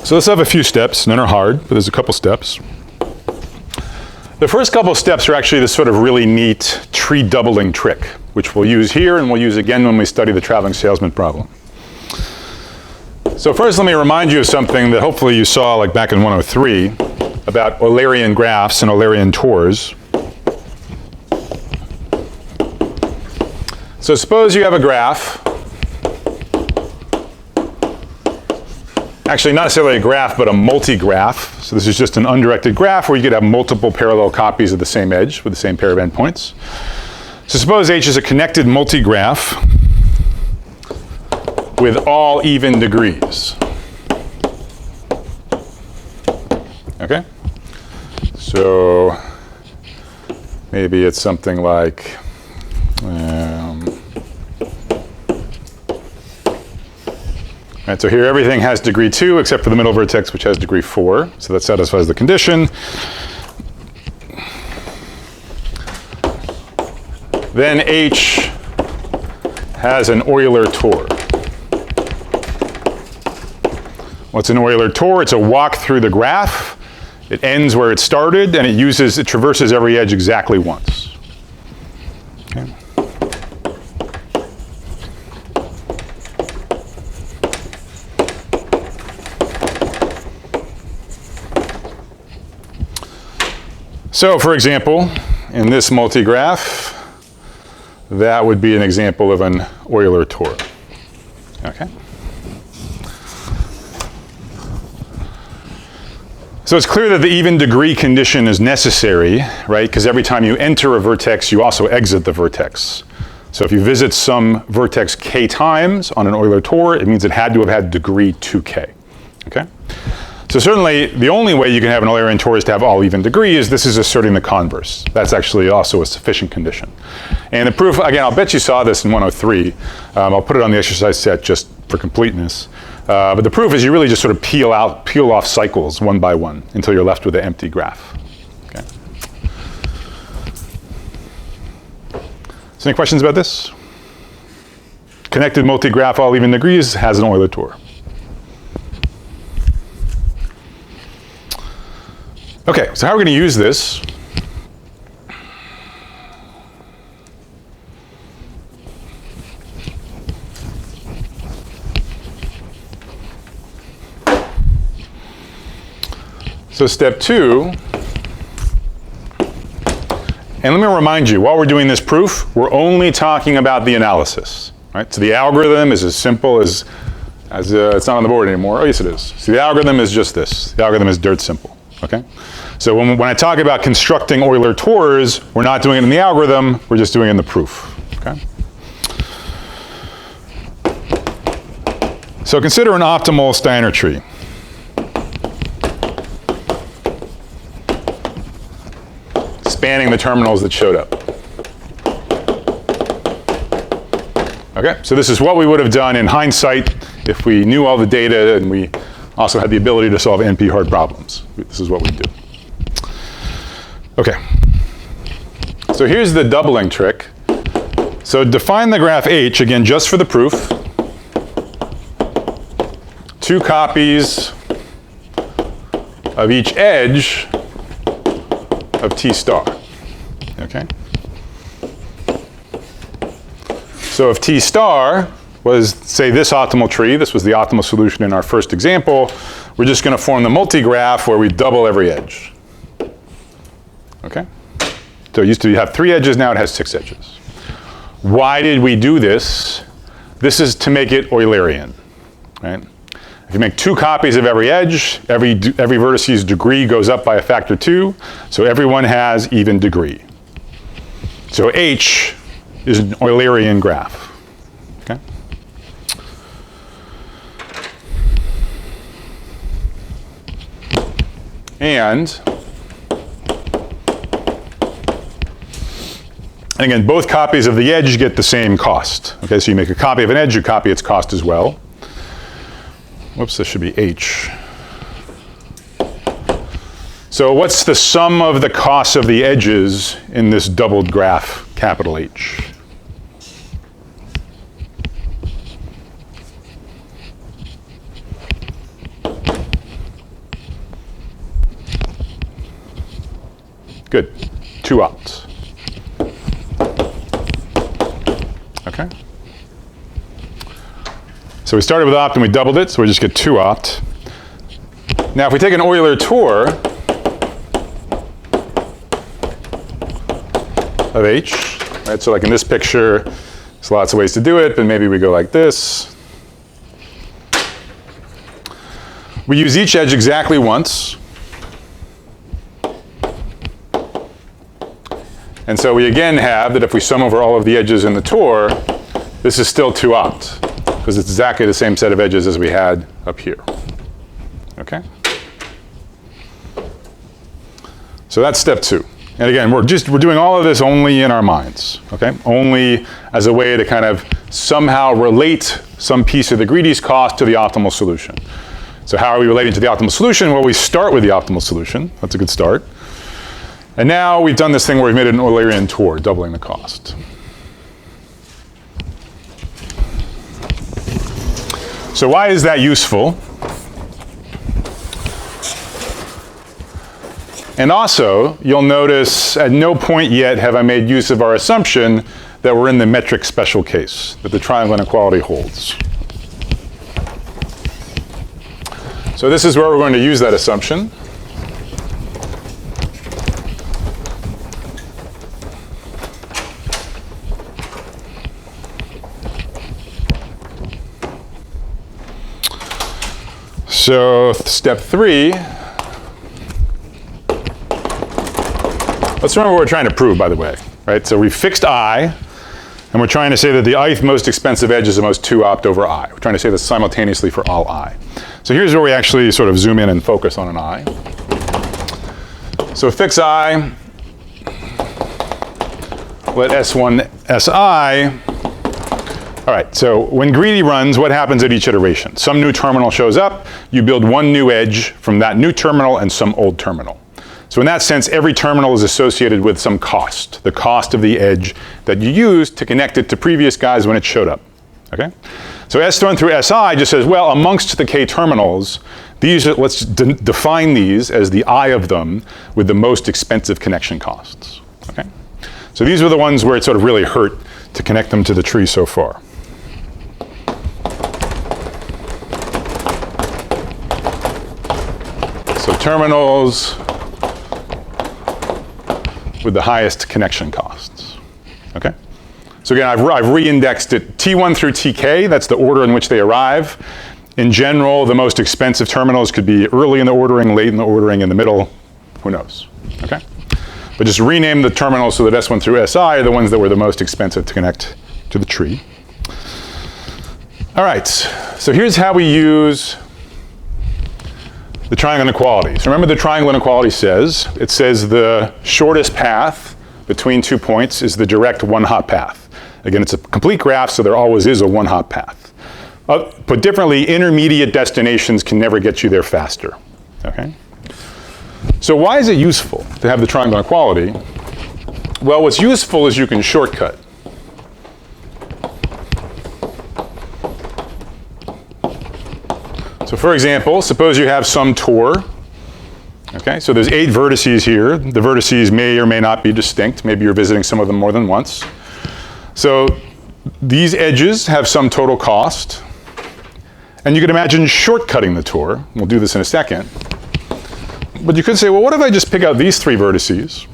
So let's have a few steps. None are hard, but there's a couple steps. The first couple steps are actually this sort of really neat tree doubling trick, which we'll use here and we'll use again when we study the traveling salesman problem. So first let me remind you of something that hopefully you saw like back in 103 about Eulerian graphs and Eulerian tours. So suppose you have a graph. Actually, not necessarily a graph, but a multi-graph. So this is just an undirected graph where you could have multiple parallel copies of the same edge with the same pair of endpoints. So suppose H is a connected multi-graph with all even degrees. Okay? So maybe it's something like right, so here everything has degree 2 except for the middle vertex, which has degree 4. So that satisfies the condition. Then H has an Euler Tour. What's an Euler Tour? It's a walk through the graph. It ends where it started, and it traverses every edge exactly once. Okay. So, for example, in this multi-graph, that would be an example of an Euler Tour. Okay. So it's clear that the even degree condition is necessary, right? Because every time you enter a vertex, you also exit the vertex. So if you visit some vertex k times on an Euler Tour, it means it had to have had degree 2k. Okay? So certainly, the only way you can have an Eulerian Tour is to have all even degree is this is asserting the converse. That's actually also a sufficient condition. And the proof, again, I'll bet you saw this in 103. I'll put it on the exercise set just for completeness. But the proof is you really just sort of peel off cycles one by one until you're left with an empty graph. Okay. So any questions about this? Connected multi-graph, all even degrees, has an Euler Tour. Okay, so how are we going to use this? So step 2, and let me remind you, while we're doing this proof, we're only talking about the analysis. Right? So the algorithm is as simple as it's not on the board anymore. Oh, yes, it is. So the algorithm is just this. The algorithm is dirt simple. Okay? So when I talk about constructing Euler Tours, we're not doing it in the algorithm, we're just doing it in the proof. Okay? So consider an optimal Steiner tree. Spanning the terminals that showed up. Okay, so this is what we would have done in hindsight if we knew all the data and we also had the ability to solve NP hard problems. This is what we do. Okay, so here's the doubling trick. So define the graph H, again, just for the proof. 2 copies of each edge of T star. Okay? So if T star was, say, this optimal tree, this was the optimal solution in our first example, we're just going to form the multi-graph where we double every edge. Okay? So it used to have 3 edges, now it has 6 edges. Why did we do this? This is to make it Eulerian. Right? If you make 2 copies of every edge, every vertice's degree goes up by a factor 2, so everyone has even degree. So H is an Eulerian graph. Okay? And And again, both copies of the edge get the same cost. Okay, so you make a copy of an edge, you copy its cost as well. Whoops, this should be H. So what's the sum of the costs of the edges in this doubled graph, capital H? Good, 2 opt. Okay. So we started with opt and we doubled it, so we just get 2 opt. Now if we take an Euler Tour of H, right? So like in this picture, there's lots of ways to do it, but maybe we go like this. We use each edge exactly once. And so we again have that if we sum over all of the edges in the tour, this is still 2 opt, because it's exactly the same set of edges as we had up here. Okay? So that's step 2. And again, we're doing all of this only in our minds, okay? Only as a way to kind of somehow relate some piece of the greedy's cost to the optimal solution. So how are we relating to the optimal solution? Well, we start with the optimal solution. That's a good start. And now we've done this thing where we've made an Eulerian tour, doubling the cost. So why is that useful? And also, you'll notice at no point yet have I made use of our assumption that we're in the metric special case, that the triangle inequality holds. So this is where we're going to use that assumption. So step 3, let's remember what we're trying to prove, by the way, right? So we fixed I, and we're trying to say that the ith most expensive edge is the most 2 opt over I. We're trying to say this simultaneously for all I. So here's where we actually sort of zoom in and focus on an I. So fix I, let S1 Si. All right, so when greedy runs, what happens at each iteration? Some new terminal shows up, you build one new edge from that new terminal and some old terminal. So in that sense, every terminal is associated with some cost, the cost of the edge that you used to connect it to previous guys when it showed up, okay? So S1 through Si just says, well, amongst the K terminals, these are, let's define these as the I of them with the most expensive connection costs, okay? So these were the ones where it sort of really hurt to connect them to the tree so far. So terminals with the highest connection costs, okay? So again, I've re-indexed it T1 through TK, that's the order in which they arrive. In general, the most expensive terminals could be early in the ordering, late in the ordering, in the middle, who knows, okay? But just rename the terminals so that S1 through Si are the ones that were the most expensive to connect to the tree. All right, so here's how we use the triangle inequality. So remember the triangle inequality says, it says the shortest path between 2 points is the direct one-hop path. Again, it's a complete graph, so there always is a one-hop path. Put differently, intermediate destinations can never get you there faster, okay? So why is it useful to have the triangle inequality? Well, what's useful is you can shortcut. So for example, suppose you have some tour. Okay, so there's 8 vertices here. The vertices may or may not be distinct. Maybe you're visiting some of them more than once. So these edges have some total cost. And you can imagine shortcutting the tour. We'll do this in a second. But you could say, well, what if I just pick out these 3 vertices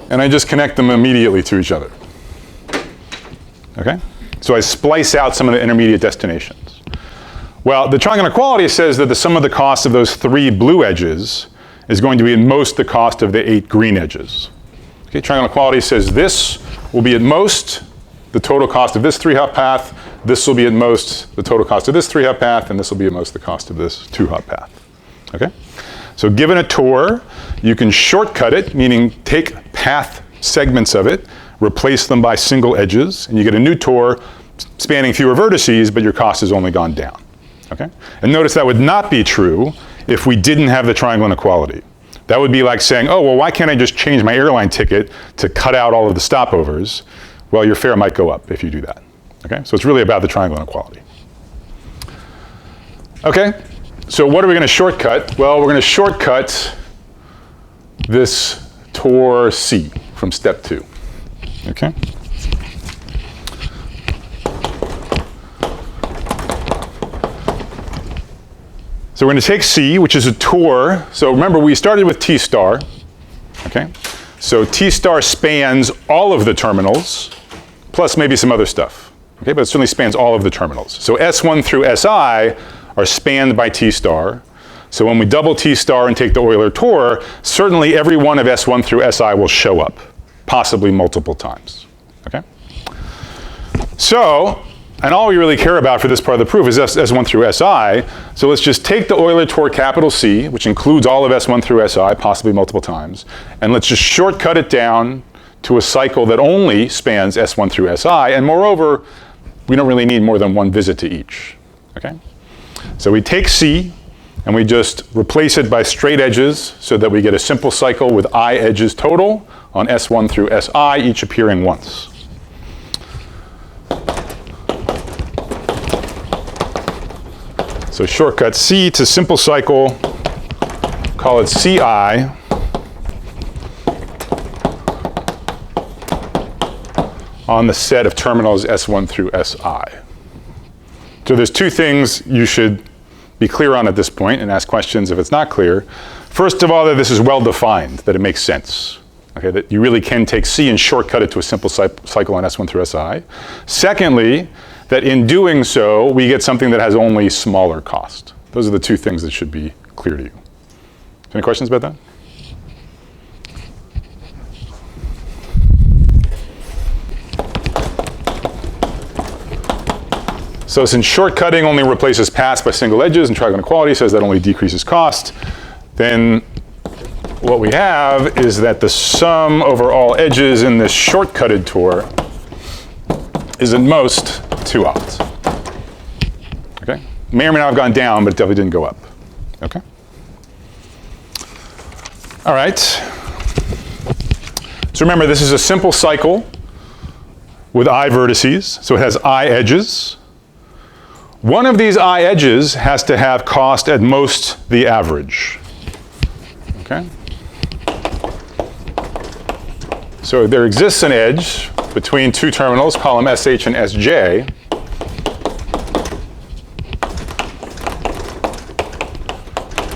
and I just connect them immediately to each other? Okay? So I splice out some of the intermediate destinations. Well, the triangle inequality says that the sum of the cost of those 3 blue edges is going to be at most the cost of the 8 green edges. Okay, triangle inequality says this will be at most the total cost of this 3-hop path, this will be at most the total cost of this 3-hop path, and this will be at most the cost of this 2-hop path. Okay? So given a tour, you can shortcut it, meaning take path segments of it, replace them by single edges, and you get a new tour spanning fewer vertices, but your cost has only gone down. Okay? And notice that would not be true if we didn't have the triangle inequality. That would be like saying, oh, well, why can't I just change my airline ticket to cut out all of the stopovers? Well, your fare might go up if you do that. Okay? So it's really about the triangle inequality. Okay? So what are we going to shortcut? Well, we're going to shortcut this tour C from step 2. Okay? So we're going to take C, which is a tour. So remember, we started with T star. Okay? So T star spans all of the terminals, plus maybe some other stuff. Okay? But it certainly spans all of the terminals. So S1 through Si are spanned by T star. So when we double T star and take the Euler Tour, certainly every one of S1 through Si will show up, possibly multiple times. Okay? So, and all we really care about for this part of the proof is S1 through Si. So let's just take the Euler Tour capital C, which includes all of S1 through Si, possibly multiple times, and let's just shortcut it down to a cycle that only spans S1 through Si. And moreover, we don't really need more than one visit to each. Okay? So we take C, and we just replace it by straight edges so that we get a simple cycle with I edges total on S1 through Si, each appearing once. So shortcut C to simple cycle, call it Ci on the set of terminals S1 through Si. So there's two things you should be clear on at this point and ask questions if it's not clear. First of all, that this is well defined, that it makes sense. Okay, that you really can take C and shortcut it to a simple cycle on S1 through Si. Secondly, that in doing so, we get something that has only smaller cost. Those are the two things that should be clear to you. Any questions about that? So since shortcutting only replaces paths by single edges and triangle inequality says that only decreases cost, then what we have is that the sum over all edges in this shortcutted tour is at most 2 opt. Okay? May or may not have gone down, but it definitely didn't go up. Okay? All right. So remember, this is a simple cycle with I vertices, so it has I edges. One of these I edges has to have cost at most the average. Okay? So there exists an edge between two terminals, column SH and SJ,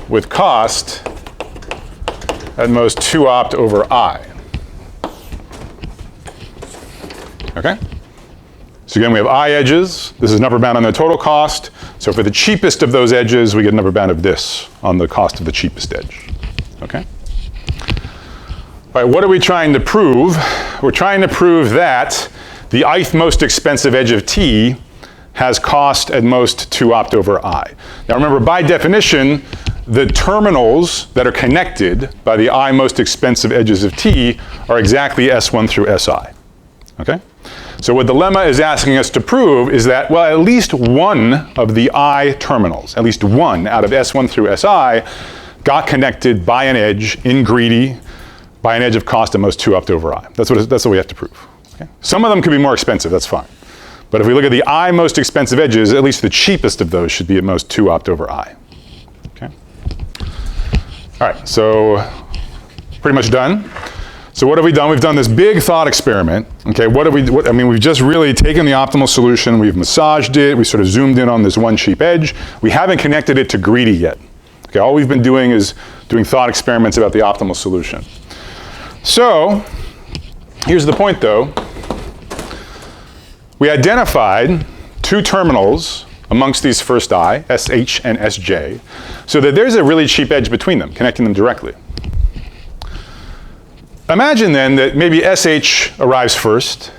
with cost at most 2 opt over I. Okay? So again, we have I edges. This is an upper bound on the total cost. So for the cheapest of those edges, we get an upper bound of this on the cost of the cheapest edge. Okay? All right, what are we trying to prove? We're trying to prove that the ith most expensive edge of T has cost at most 2 opt over I. Now remember, by definition, the terminals that are connected by the I most expensive edges of T are exactly S1 through Si. Okay? So what the lemma is asking us to prove is that, well, at least one of the I terminals, at least one out of S1 through Si, got connected by an edge in greedy by an edge of cost at most 2 opt over I. That's what we have to prove. Okay? Some of them could be more expensive, that's fine. But if we look at the I most expensive edges, at least the cheapest of those should be at most 2 opt over I. Okay? All right, so pretty much done. So what have we done? We've done this big thought experiment. Okay, we've just really taken the optimal solution, we've massaged it, we sort of zoomed in on this one cheap edge. We haven't connected it to greedy yet. Okay, all we've been doing is doing thought experiments about the optimal solution. So, here's the point though. We identified two terminals amongst these first I, SH and SJ, so that there's a really cheap edge between them, connecting them directly. Imagine then that maybe SH arrives first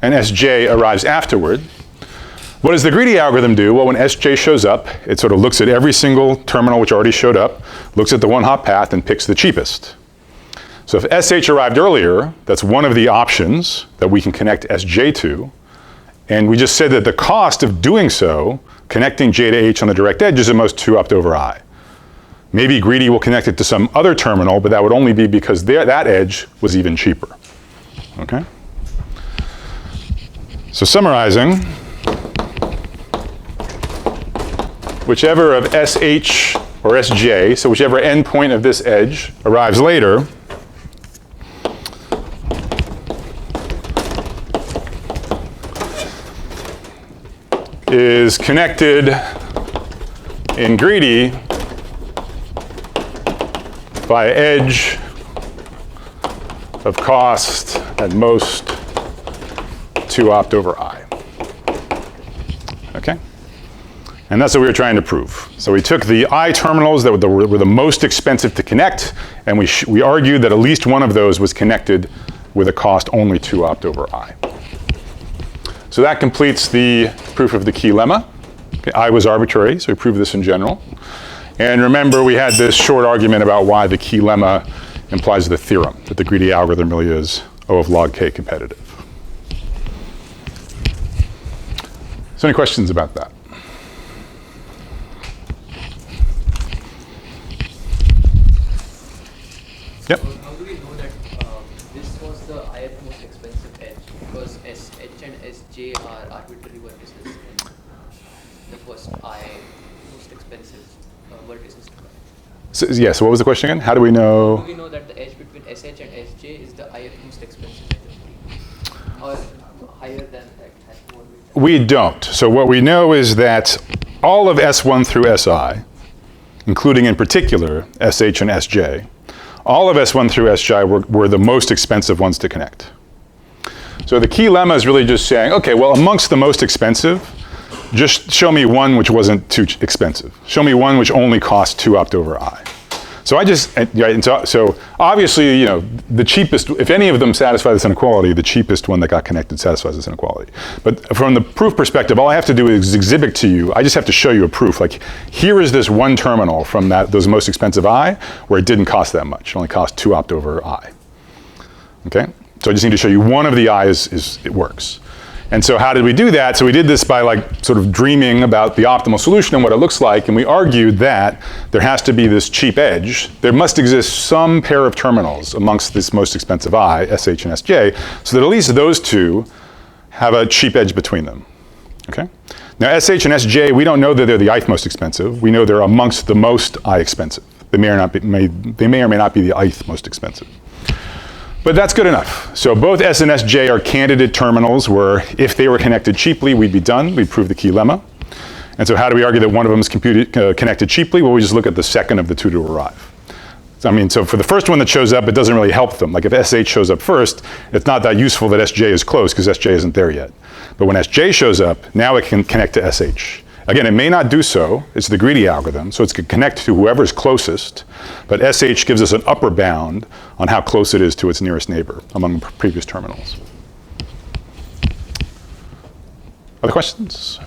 and SJ arrives afterward. What does the greedy algorithm do? Well, when SJ shows up, it sort of looks at every single terminal which already showed up, looks at the one-hop path, and picks the cheapest. So if SH arrived earlier, that's one of the options that we can connect SJ to. And we just said that the cost of doing so, connecting J to H on the direct edge, is at most 2 opt over I. Maybe Greedy will connect it to some other terminal, but that would only be because that edge was even cheaper. Okay? So summarizing, whichever of SH or SJ, so whichever endpoint of this edge arrives later, is connected in Greedy by edge of cost at most 2 opt over I. Okay? And that's what we were trying to prove. So we took the I terminals that were the most expensive to connect, and we argued that at least one of those was connected with a cost only 2 opt over I. So that completes the proof of the key lemma. Okay, I was arbitrary, so we proved this in general. And remember, we had this short argument about why the key lemma implies the theorem, that the greedy algorithm really is O of log k competitive. So any questions about that? Yep. How do we know that this was the ith most expensive edge? Because SH and SJ are arbitrary vertices, and the first I most expensive vertices. So, yeah, so what was the question again? How do we know? How do we know that the edge between SH and SJ is the ith most expensive edge? Or higher than that has more with that? We don't. So what we know is that all of S1 through SI, including in particular SH and SJ, all of S1 through SJ were the most expensive ones to connect. So the key lemma is really just saying, okay, well, amongst the most expensive, just show me one which wasn't too expensive. Show me one which only cost 2 opt over I. So so obviously, you know, the cheapest, if any of them satisfy this inequality, the cheapest one that got connected satisfies this inequality. But from the proof perspective, all I have to do is exhibit to you, I just have to show you a proof. Like, here is this one terminal from those most expensive I where it didn't cost that much. It only cost 2 opt over I. Okay? So I just need to show you one of the I's it works. And so how did we do that? So we did this by sort of dreaming about the optimal solution and what it looks like, and we argued that there has to be this cheap edge. There must exist some pair of terminals amongst this most expensive I, SH and SJ, so that at least those two have a cheap edge between them. Okay? Now SH and SJ, we don't know that they're the ith most expensive. We know they're amongst the most I expensive. They may or may not be the ith most expensive. But that's good enough. So both S and SJ are candidate terminals where if they were connected cheaply, we'd be done. We'd prove the key lemma. And so how do we argue that one of them is connected cheaply? Well, we just look at the second of the two to arrive. So for the first one that shows up, it doesn't really help them. Like if SH shows up first, it's not that useful that SJ is close because SJ isn't there yet. But when SJ shows up, now it can connect to SH. Again, it may not do so. It's the greedy algorithm, so it's going to connect to whoever's closest. But SH gives us an upper bound on how close it is to its nearest neighbor among the previous terminals. Other questions?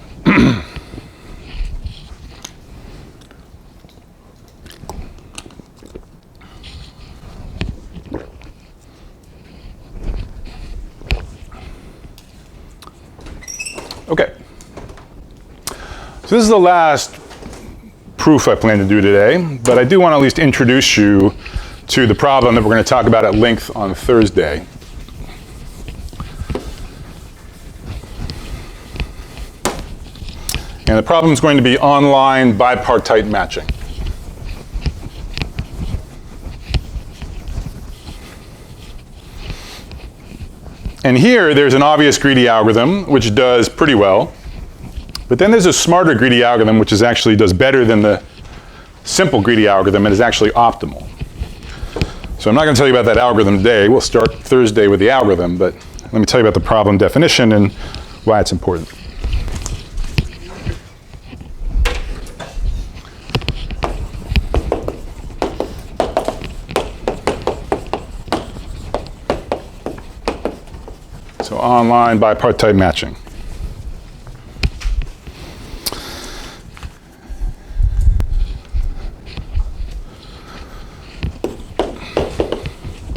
Okay. So this is the last proof I plan to do today, but I do want to at least introduce you to the problem that we're going to talk about at length on Thursday. And the problem is going to be online bipartite matching. And here there's an obvious greedy algorithm which does pretty well. But then there's a smarter greedy algorithm which actually does better than the simple greedy algorithm and is actually optimal. So I'm not going to tell you about that algorithm today. We'll start Thursday with the algorithm, but let me tell you about the problem definition and why it's important. So online bipartite matching.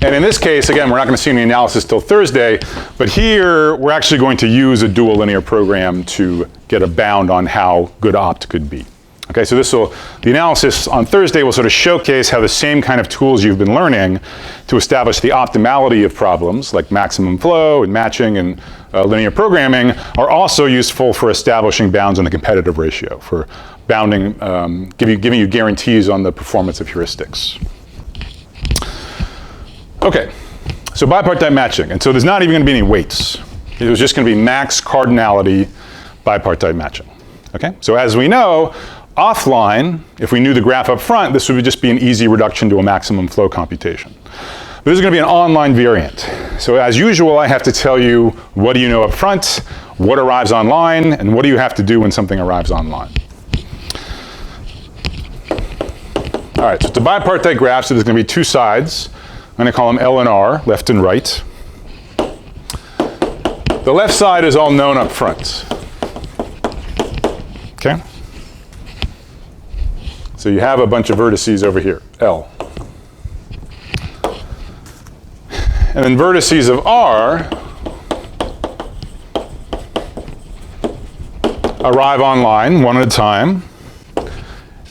And in this case, again, we're not going to see any analysis till Thursday, but here we're actually going to use a dual linear program to get a bound on how good opt could be. Okay, so the analysis on Thursday will sort of showcase how the same kind of tools you've been learning to establish the optimality of problems like maximum flow and matching and linear programming are also useful for establishing bounds on the competitive ratio, for bounding, giving you guarantees on the performance of heuristics. Okay, so bipartite matching. And so there's not even going to be any weights. It was just going to be max cardinality bipartite matching. Okay, so as we know, offline, if we knew the graph up front, this would just be an easy reduction to a maximum flow computation. But this is going to be an online variant. So as usual, I have to tell you, what do you know up front, what arrives online, and what do you have to do when something arrives online. All right, so it's a bipartite graph, so there's going to be two sides. I'm going to call them L and R, left and right. The left side is all known up front. Okay? So you have a bunch of vertices over here, L. And then vertices of R arrive online one at a time.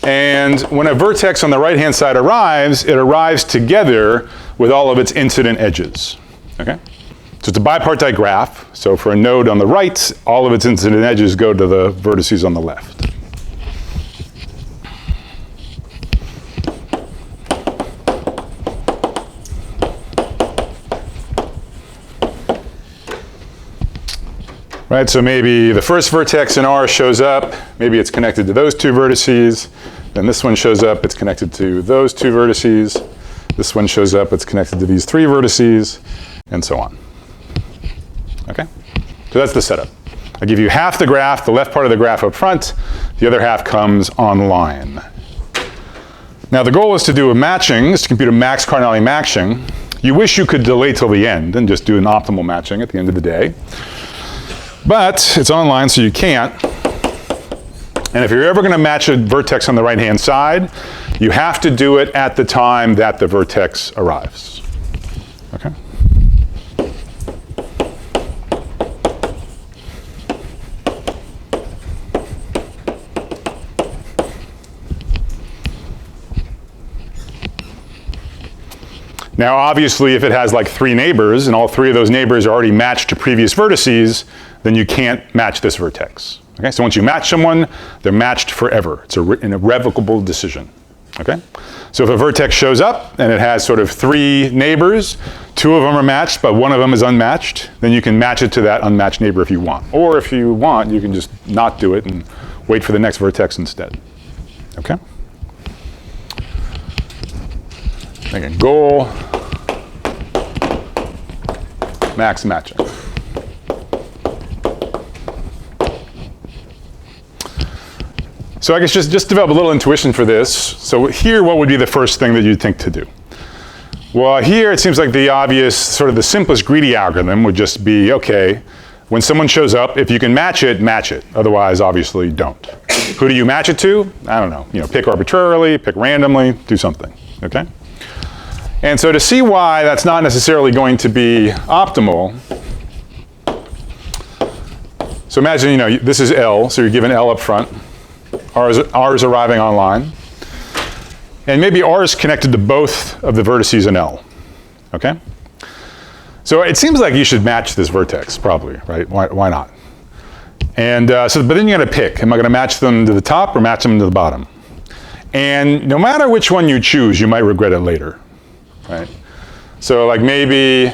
And when a vertex on the right-hand side arrives, it arrives together with all of its incident edges. Okay? So it's a bipartite graph. So for a node on the right, all of its incident edges go to the vertices on the left. Right, so maybe the first vertex in R shows up, maybe it's connected to those two vertices, then this one shows up, it's connected to those two vertices, this one shows up, it's connected to these three vertices, and so on. Okay, so that's the setup. I give you half the graph, the left part of the graph up front, the other half comes online. Now the goal is to do a matching, is to compute a max cardinality matching. You wish you could delay till the end and just do an optimal matching at the end of the day. But it's online, so you can't. And if you're ever going to match a vertex on the right-hand side, you have to do it at the time that the vertex arrives. Okay? Now, obviously, if it has like 3 neighbors, and all 3 of those neighbors are already matched to previous vertices, then you can't match this vertex. Okay, so once you match someone, they're matched forever. It's an irrevocable decision. Okay, so if a vertex shows up and it has sort of 3 neighbors, 2 of them are matched, but 1 of them is unmatched, then you can match it to that unmatched neighbor if you want. Or if you want, you can just not do it and wait for the next vertex instead. Okay. Again, goal, max matching. So I guess just develop a little intuition for this. So here, what would be the first thing that you'd think to do? Well, here it seems like the obvious, sort of the simplest greedy algorithm would just be, okay, when someone shows up, if you can match it, match it. Otherwise, obviously, don't. Who do you match it to? I don't know. You know, pick arbitrarily, pick randomly, do something. Okay? And so to see why that's not necessarily going to be optimal, so imagine, you know, this is L, so you're given L up front. R is arriving online. And maybe R is connected to both of the vertices in L. Okay? So it seems like you should match this vertex, probably, right? Why not? And but then you got to pick. Am I going to match them to the top or match them to the bottom? And no matter which one you choose, you might regret it later. Right? So like maybe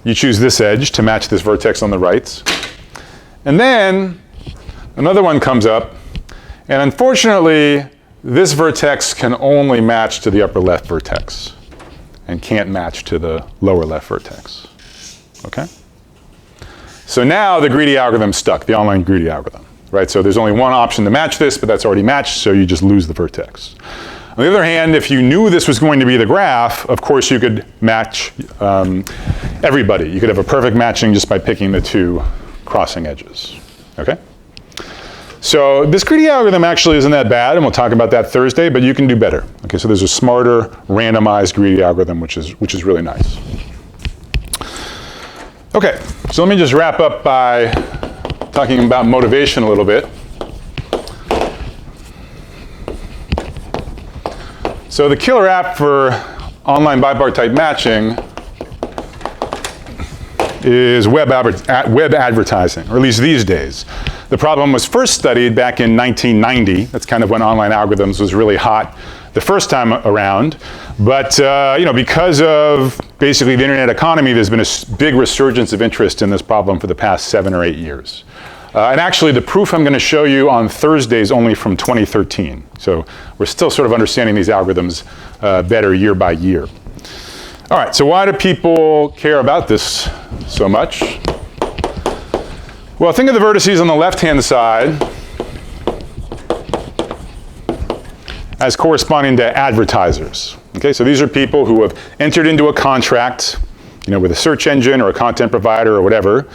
you choose this edge to match this vertex on the right. And then another one comes up, and unfortunately, this vertex can only match to the upper left vertex and can't match to the lower left vertex. Okay? So now the greedy algorithm's stuck, the online greedy algorithm. Right? So there's only one option to match this, but that's already matched, so you just lose the vertex. On the other hand, if you knew this was going to be the graph, of course you could match everybody. You could have a perfect matching just by picking the 2 crossing edges. Okay? So this greedy algorithm actually isn't that bad, and we'll talk about that Thursday, but you can do better. Okay, so there's a smarter, randomized greedy algorithm, which is really nice. Okay, so let me just wrap up by talking about motivation a little bit. So the killer app for online bipartite matching is web advertising, or at least these days. The problem was first studied back in 1990. That's kind of when online algorithms was really hot the first time around. But because of basically the internet economy, there's been a big resurgence of interest in this problem for the past 7 or 8 years. And actually, the proof I'm going to show you on Thursday is only from 2013. So we're still sort of understanding these algorithms better year by year. All right, so why do people care about this so much? Well, think of the vertices on the left-hand side as corresponding to advertisers. Okay, so these are people who have entered into a contract, with a search engine or a content provider or whatever,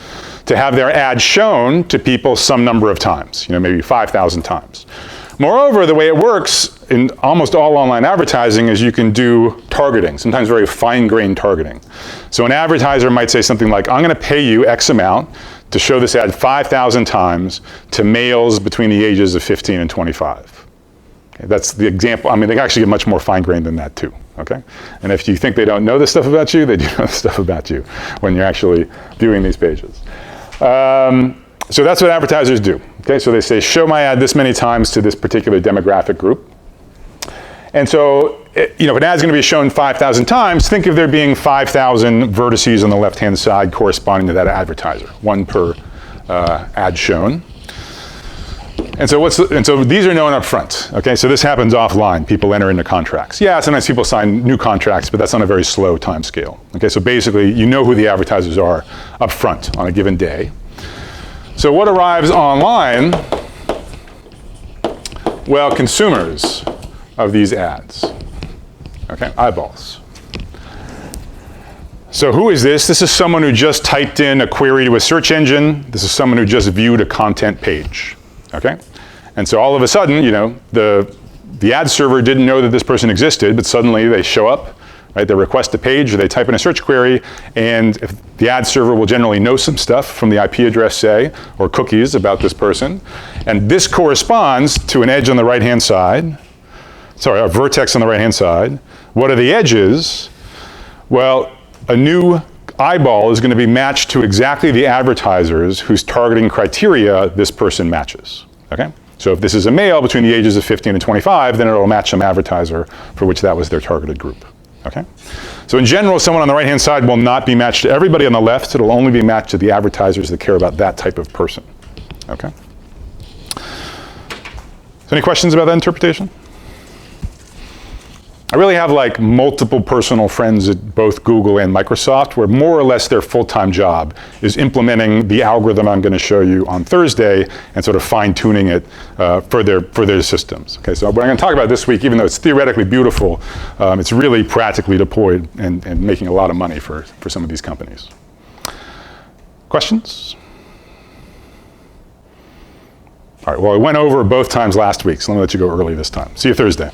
to have their ad shown to people some number of times, maybe 5,000 times. Moreover, the way it works in almost all online advertising is you can do targeting, sometimes very fine-grained targeting. So an advertiser might say something like, I'm going to pay you X amount to show this ad 5,000 times to males between the ages of 15 and 25. Okay, that's the example. I mean, they can actually get much more fine-grained than that too, okay? And if you think they don't know this stuff about you, they do know this stuff about you when you're actually viewing these pages. So that's what advertisers do. Okay, so they say, show my ad this many times to this particular demographic group. And so, if an ad's going to be shown 5,000 times, think of there being 5,000 vertices on the left-hand side corresponding to that advertiser, one per ad shown. And so these are known up front. Okay, so this happens offline. People enter into contracts. Yeah, sometimes people sign new contracts, but that's on a very slow time scale. Okay, so basically, you know who the advertisers are up front on a given day. So what arrives online? Well, consumers of these ads. Okay, eyeballs. So who is this? This is someone who just typed in a query to a search engine. This is someone who just viewed a content page. Okay? And so all of a sudden, the ad server didn't know that this person existed, but suddenly they show up. Right, they request a page, or they type in a search query, and if the ad server will generally know some stuff from the IP address, say, or cookies about this person. And this corresponds to an edge on the right-hand side. Sorry, a vertex on the right-hand side. What are the edges? Well, a new eyeball is going to be matched to exactly the advertisers whose targeting criteria this person matches. Okay? So if this is a male between the ages of 15 and 25, then it'll match some advertiser for which that was their targeted group. Okay? So in general, someone on the right-hand side will not be matched to everybody on the left. It'll only be matched to the advertisers that care about that type of person. Okay? So any questions about that interpretation? I really have multiple personal friends at both Google and Microsoft where more or less their full-time job is implementing the algorithm I'm going to show you on Thursday and sort of fine-tuning it for their systems. Okay, so what I'm going to talk about this week, even though it's theoretically beautiful, it's really practically deployed and making a lot of money for some of these companies. Questions? All right, well, I went over both times last week, so let me let you go early this time. See you Thursday.